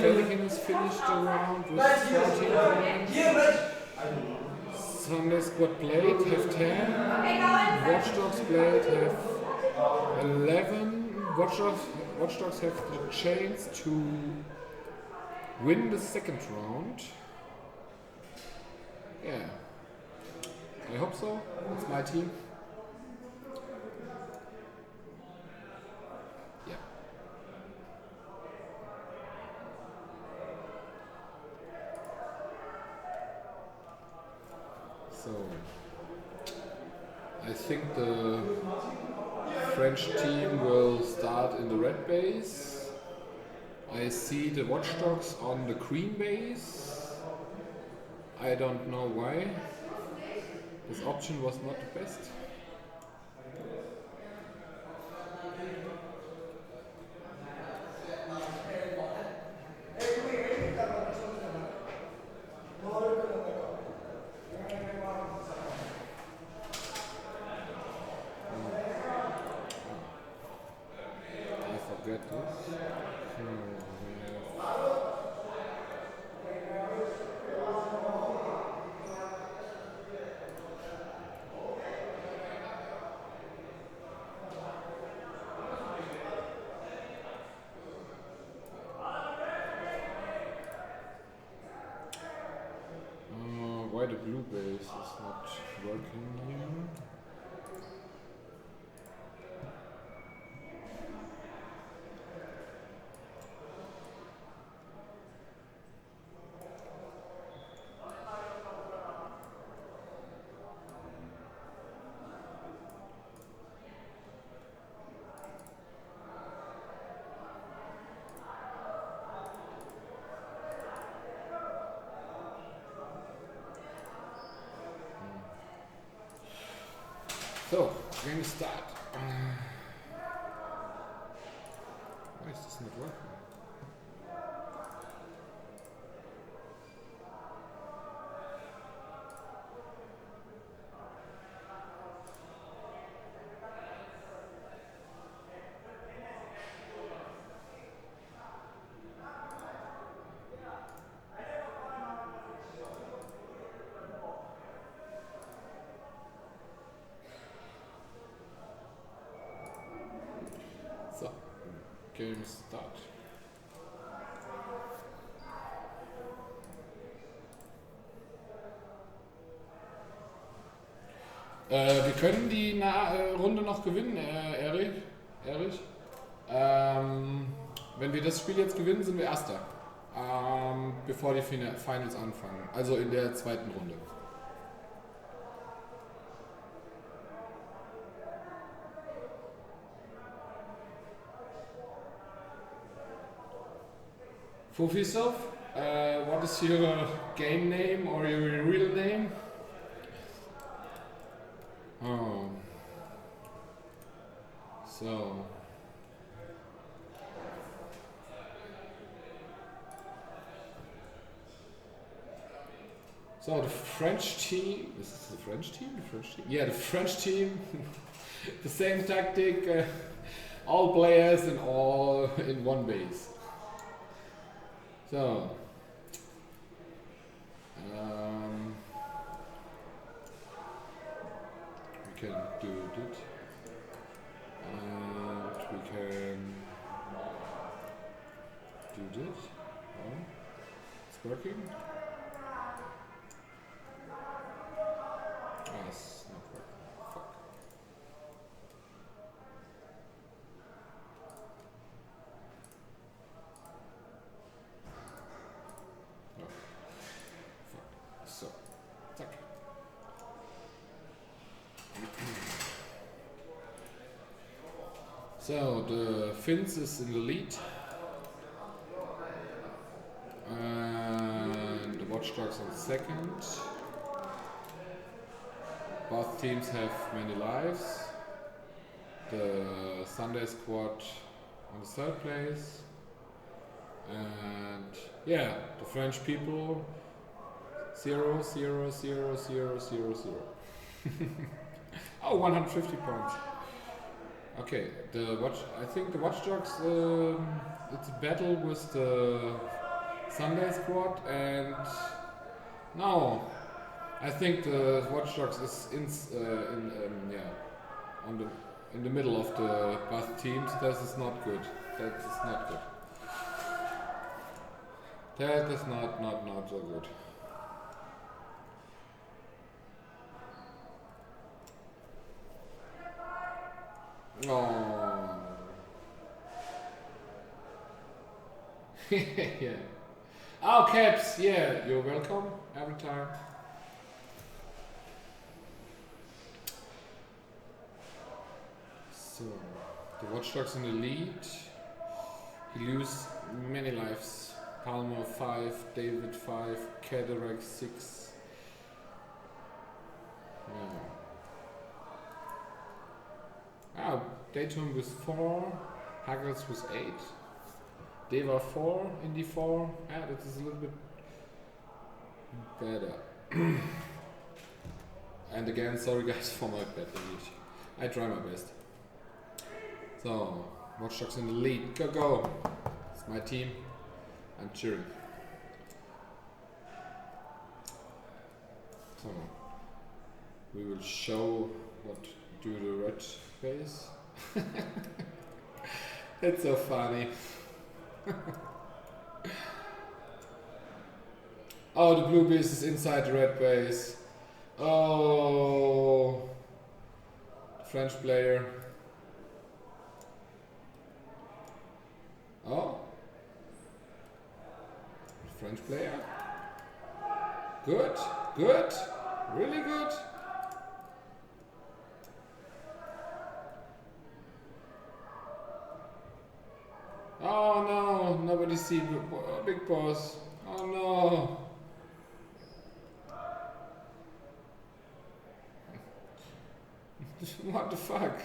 Pelican is finished around with 14. Sunday Squad Blade have 10. Watch Dogs Blade have 11. Watch Dogs have the chance to win the 2nd round. Yeah. I hope so. It's my team. Yeah. So, I think the French team will start in the red base. I see the Watchdogs on the green base. I don't know why. This option was not the best. I forget this. Why the blue base is not working here? So, game start. Why is this not working? So, Game start. Wir können die Runde noch gewinnen, Erich. Wenn wir das Spiel jetzt gewinnen, sind wir Erster. Bevor die Finals anfangen. Also in der zweiten Runde. Fufisov, what is your game name or your real name? Oh. So the French team, is this the French team? Yeah, the French team, the same tactic, all players and all in one base. So, we can do it, and we can do this. Oh, it's working. It's not working. Fuck. No. Fuck. So, zack. So, the Finns is in the lead. And the Watchdogs on second. Both teams have many lives. The Sunday squad on the third place. And yeah, the French people 0, 0, 0, 0, 0, 0. Oh, 150 points. Okay, I think the Watchdogs, it's a battle with the Sunday squad, and no, I think the Watchdogs is in the middle of the both teams. That is not good. That is not good. That is not so good. Oh. Yeah. Oh, Caps, yeah, you're welcome every time. So, the Watchdogs in the lead. He loses many lives. Palmer 5, David 5, Kaderek 6. Yeah. Dayton with 4, Huggles with 8, Deva 4, Indy 4. Yeah, that is a little bit better. And again, sorry guys for my bad English. I try my best. So, Watchdogs in the lead. Go, go! It's my team. I'm cheering. So, we will show what do the red face. It's so funny. Oh, the blue base is inside the red base. Oh, French player. Oh, French player. Good, good, really good. Oh no, nobody see Big Boss. Oh no. What the fuck?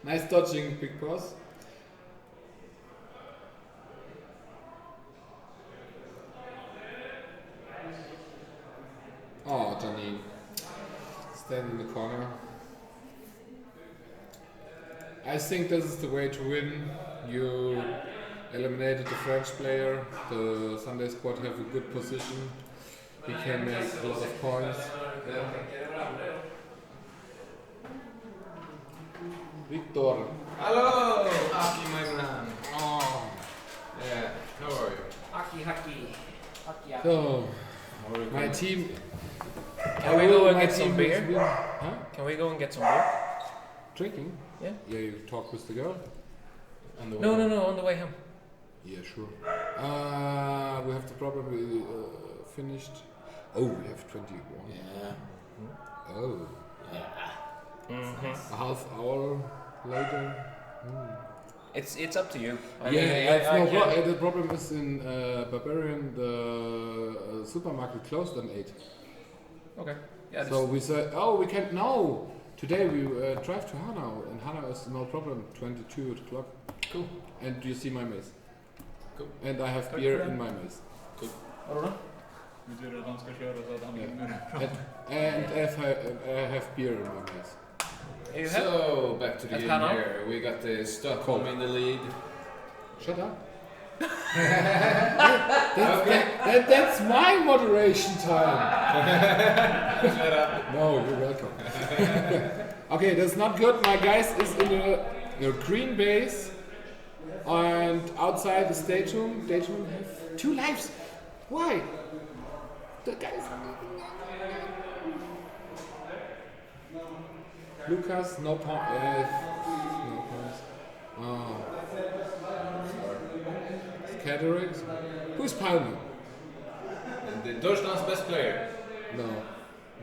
Nice dodging, Big Boss. Oh, Janine. Stand in the corner. I think this is the way to win. You eliminated the French player. The Sunday squad have a good position. He can make a lot of points. Victor. Hello! Happy, my man. Oh. So, my team. Can we go and get some team beer? is Huh? Can we go and get some beer? Drinking? Yeah. Yeah, you talk with the girl? On the way No, home? no, on the way home. Yeah, sure. We have the problem we finished. Oh, we have 21. Yeah. Oh. Yeah. A half hour later. It's up to you. I Yeah, mean, it's I no can't- the problem is in Barbarian, the supermarket closed at 8. Okay. Yeah, So we said, oh, we can't now. Today we drive to Hanau, and Hanau is no problem, 22 o'clock. Cool. And do you see my maze? Cool. And I have Tack beer för det. in my maze. Cool. Vadå? Betyder att han ska köra så att han And I have beer in my maze. So, back to the At game Hanau? here. We got the Stockholm in the lead. Shut up. That's my moderation time. Shut up. No, you're welcome. Okay, that's not good. My guys is in the green base, and outside the stadium, they don't have 2 lives. Why? The guys. Lucas, no point. No points. Oh. Cataracts. Who's Palmer? The Deutschland's best player. No,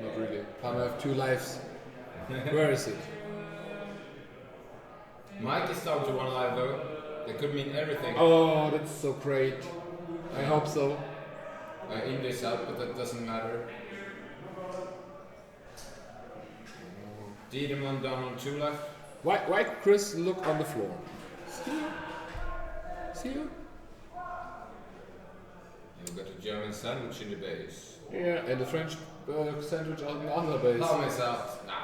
not really. Palmer have 2 lives. Where is it? Mike is down to 1 life though. That could mean everything. Oh, that's so great. I hope so. India's out, but that doesn't matter. Diedemann down on 2 life. Why Chris look on the floor? See you? You've got a German sandwich in the base. Yeah, and the French sandwich on the other base. Palm is out. Nah.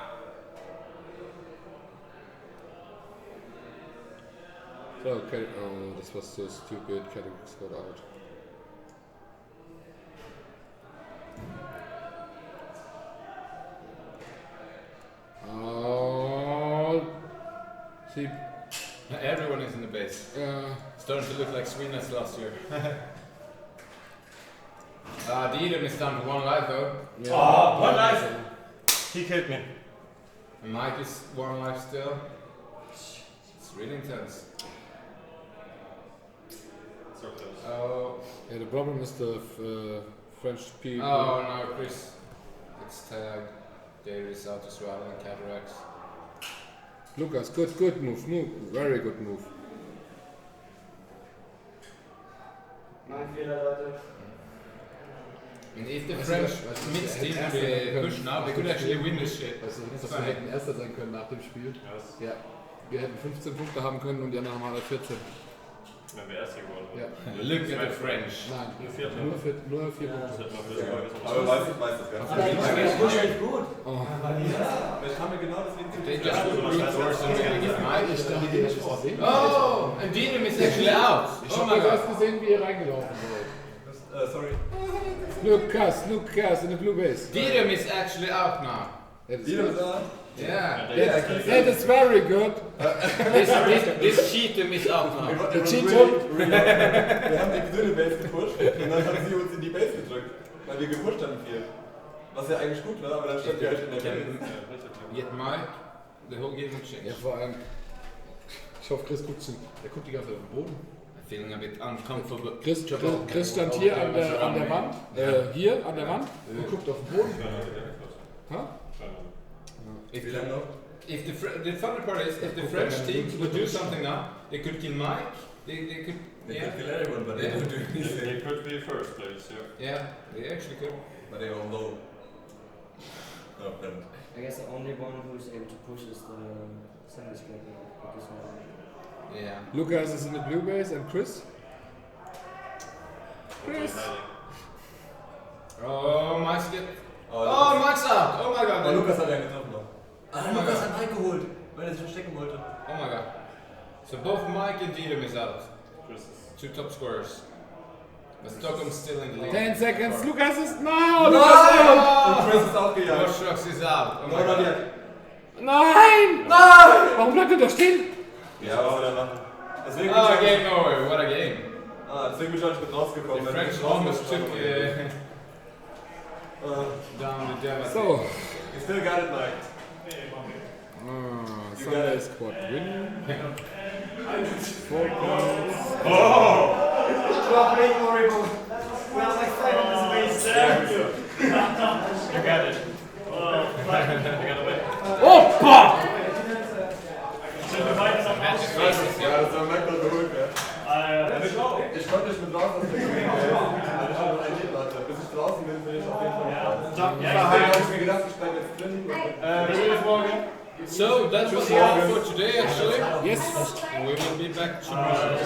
So, okay. Oh, this was so stupid. Cataracts got out. Oh, see. Everyone is in the base. Starting to look like Sweden's last year. Diedem is down to 1 life though. Yeah. Oh, 1 life! He killed me. And Mike is 1 life still. It's really intense. So close. Oh. Yeah, the problem is the French people. Oh no, Chris. It's tag. Dave is out as well and Cataracts. Lucas, good move, very good move. Mein Fehler, Leute. And if the French mixed team would push now, they could actually win this shit. Weißt du nicht, dass wir hätten Erster sein können nach dem Spiel? Ja. Wir hätten 15 Punkte haben können und die anderen haben alle 14. Wenn wir Erster geworden Ja. Look at the French. Nein, nur 4 nur 4 Punkte. Aber weiß das Ganze. Das ist echt gut. Oh. Ich kann mir genau deswegen zu They just put brute force and really get Mike. Ich dachte, die nicht gesehen. Oh, and Dietem is actually out. Ich Oh hab my jetzt god. erst gesehen, wie ihr reingelaufen seid. Sorry. Lucas in the blue base. Dietem is actually out now. Dietem is out? Yeah. That is very good. This Cheatham is out now. Der Cheatham? Wir haben die grüne Base gepusht und dann haben sie uns in die Base gedrückt, weil wir gepusht haben viel. Was ja eigentlich gut war, aber dann stand wir halt in der Base. Yet Mike, the whole game will change. Ja, vor allem. Ich hoffe, Chris guckt zu. Der guckt die ganze Zeit auf den Boden. Feeling a bit uncomfortable. Chris stand hier an der Wand, hier an der Wand und guckt auf den Boden. Huh? If the funny part is, if the French team would do something now, they could kill Mike. They could kill everyone, but they would do anything. They could be first place, yeah. Yeah, they actually could. But they all know. No, couldn't. I guess the only one who is able to push is the semi-striker. Yeah. Lucas is in the blue base and Chris? Oh, Mike's get. Oh, Mike's out! Oh my god! Aber Lukas hat ja getroffen noch. Oh my Lukas god. hat Mike geholt, weil er sich verstecken wollte. Oh my god. So both Mike and Dietem is out. 2 top scorers. But Stockholm's still in the lead. 10 seconds, Lucas is... No! No! Lucas is out! Und Chris ist aufgejagt. Rorschachs is out. Oh my No, not god. yet. Nein! Nein! Warum bleibt er da stehen? Ja, was soll er machen? Deswegen Oh, game over. What a game. das deswegen bin ich auch nicht mit rausgekommen. The French almost took down the German. So. You still got it, Mike. Sunday squad win. 4 points. Oh! Drop it, horrible. We are like 5 in the space. You got it. Oh, I got away. Opa! Ja, das war Merkel geholt, ja. Ich konnte nicht mit raus aus der Gegend, weil ich schon noch ein Leben hatte. Bis ich draußen bin, bin ich auf jeden Fall raus. Ja, hab ich mir gedacht, ich bleib jetzt drin. So that was all for today actually. Yes. We will be back tomorrow. A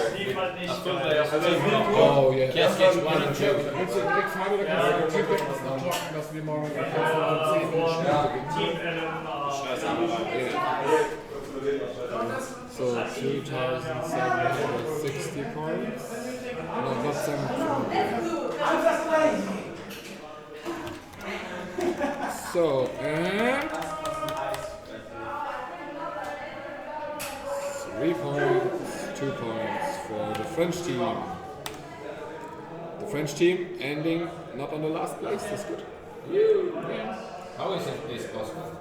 full day of team. Oh yeah. Cascades 1 and 2. Kannst du direkt fragen oder kannst du Feedback abdrucken, dass wir morgen um 10 Uhr spielen? So 2,760 points. No, not 7. So, and 3 points, 2 points for the French team. The French team ending not on the last place, that's good. Yeah. How is this possible?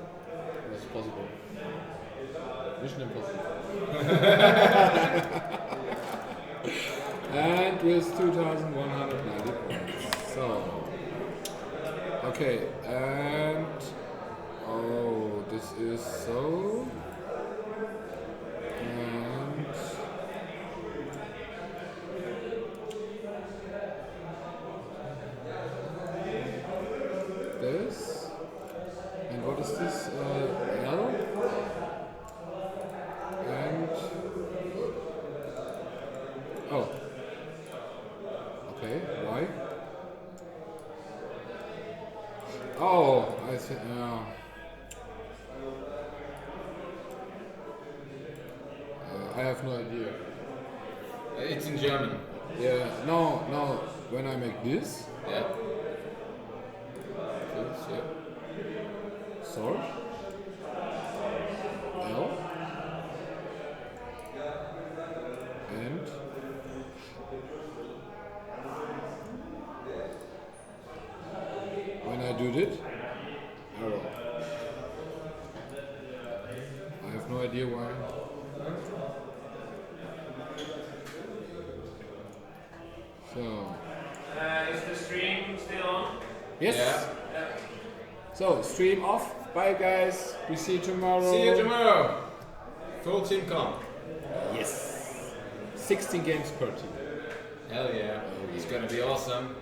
It's possible. Mission impossible. And with 2,190 points. So, okay, and oh, this is so. And this. And what is this? L. And oh, okay. Why? Oh, I see. I have no idea. It's in German. Yeah. No, no. When I make this. Yeah. This, yeah. Sword. L. And when I do it, arrow. I have no idea why. So. Is the stream still on? Yes. Yeah. So stream off. Bye guys. We see you tomorrow. See you tomorrow. Full team come. Yes. 16 games per team. Hell yeah. It's gonna be awesome.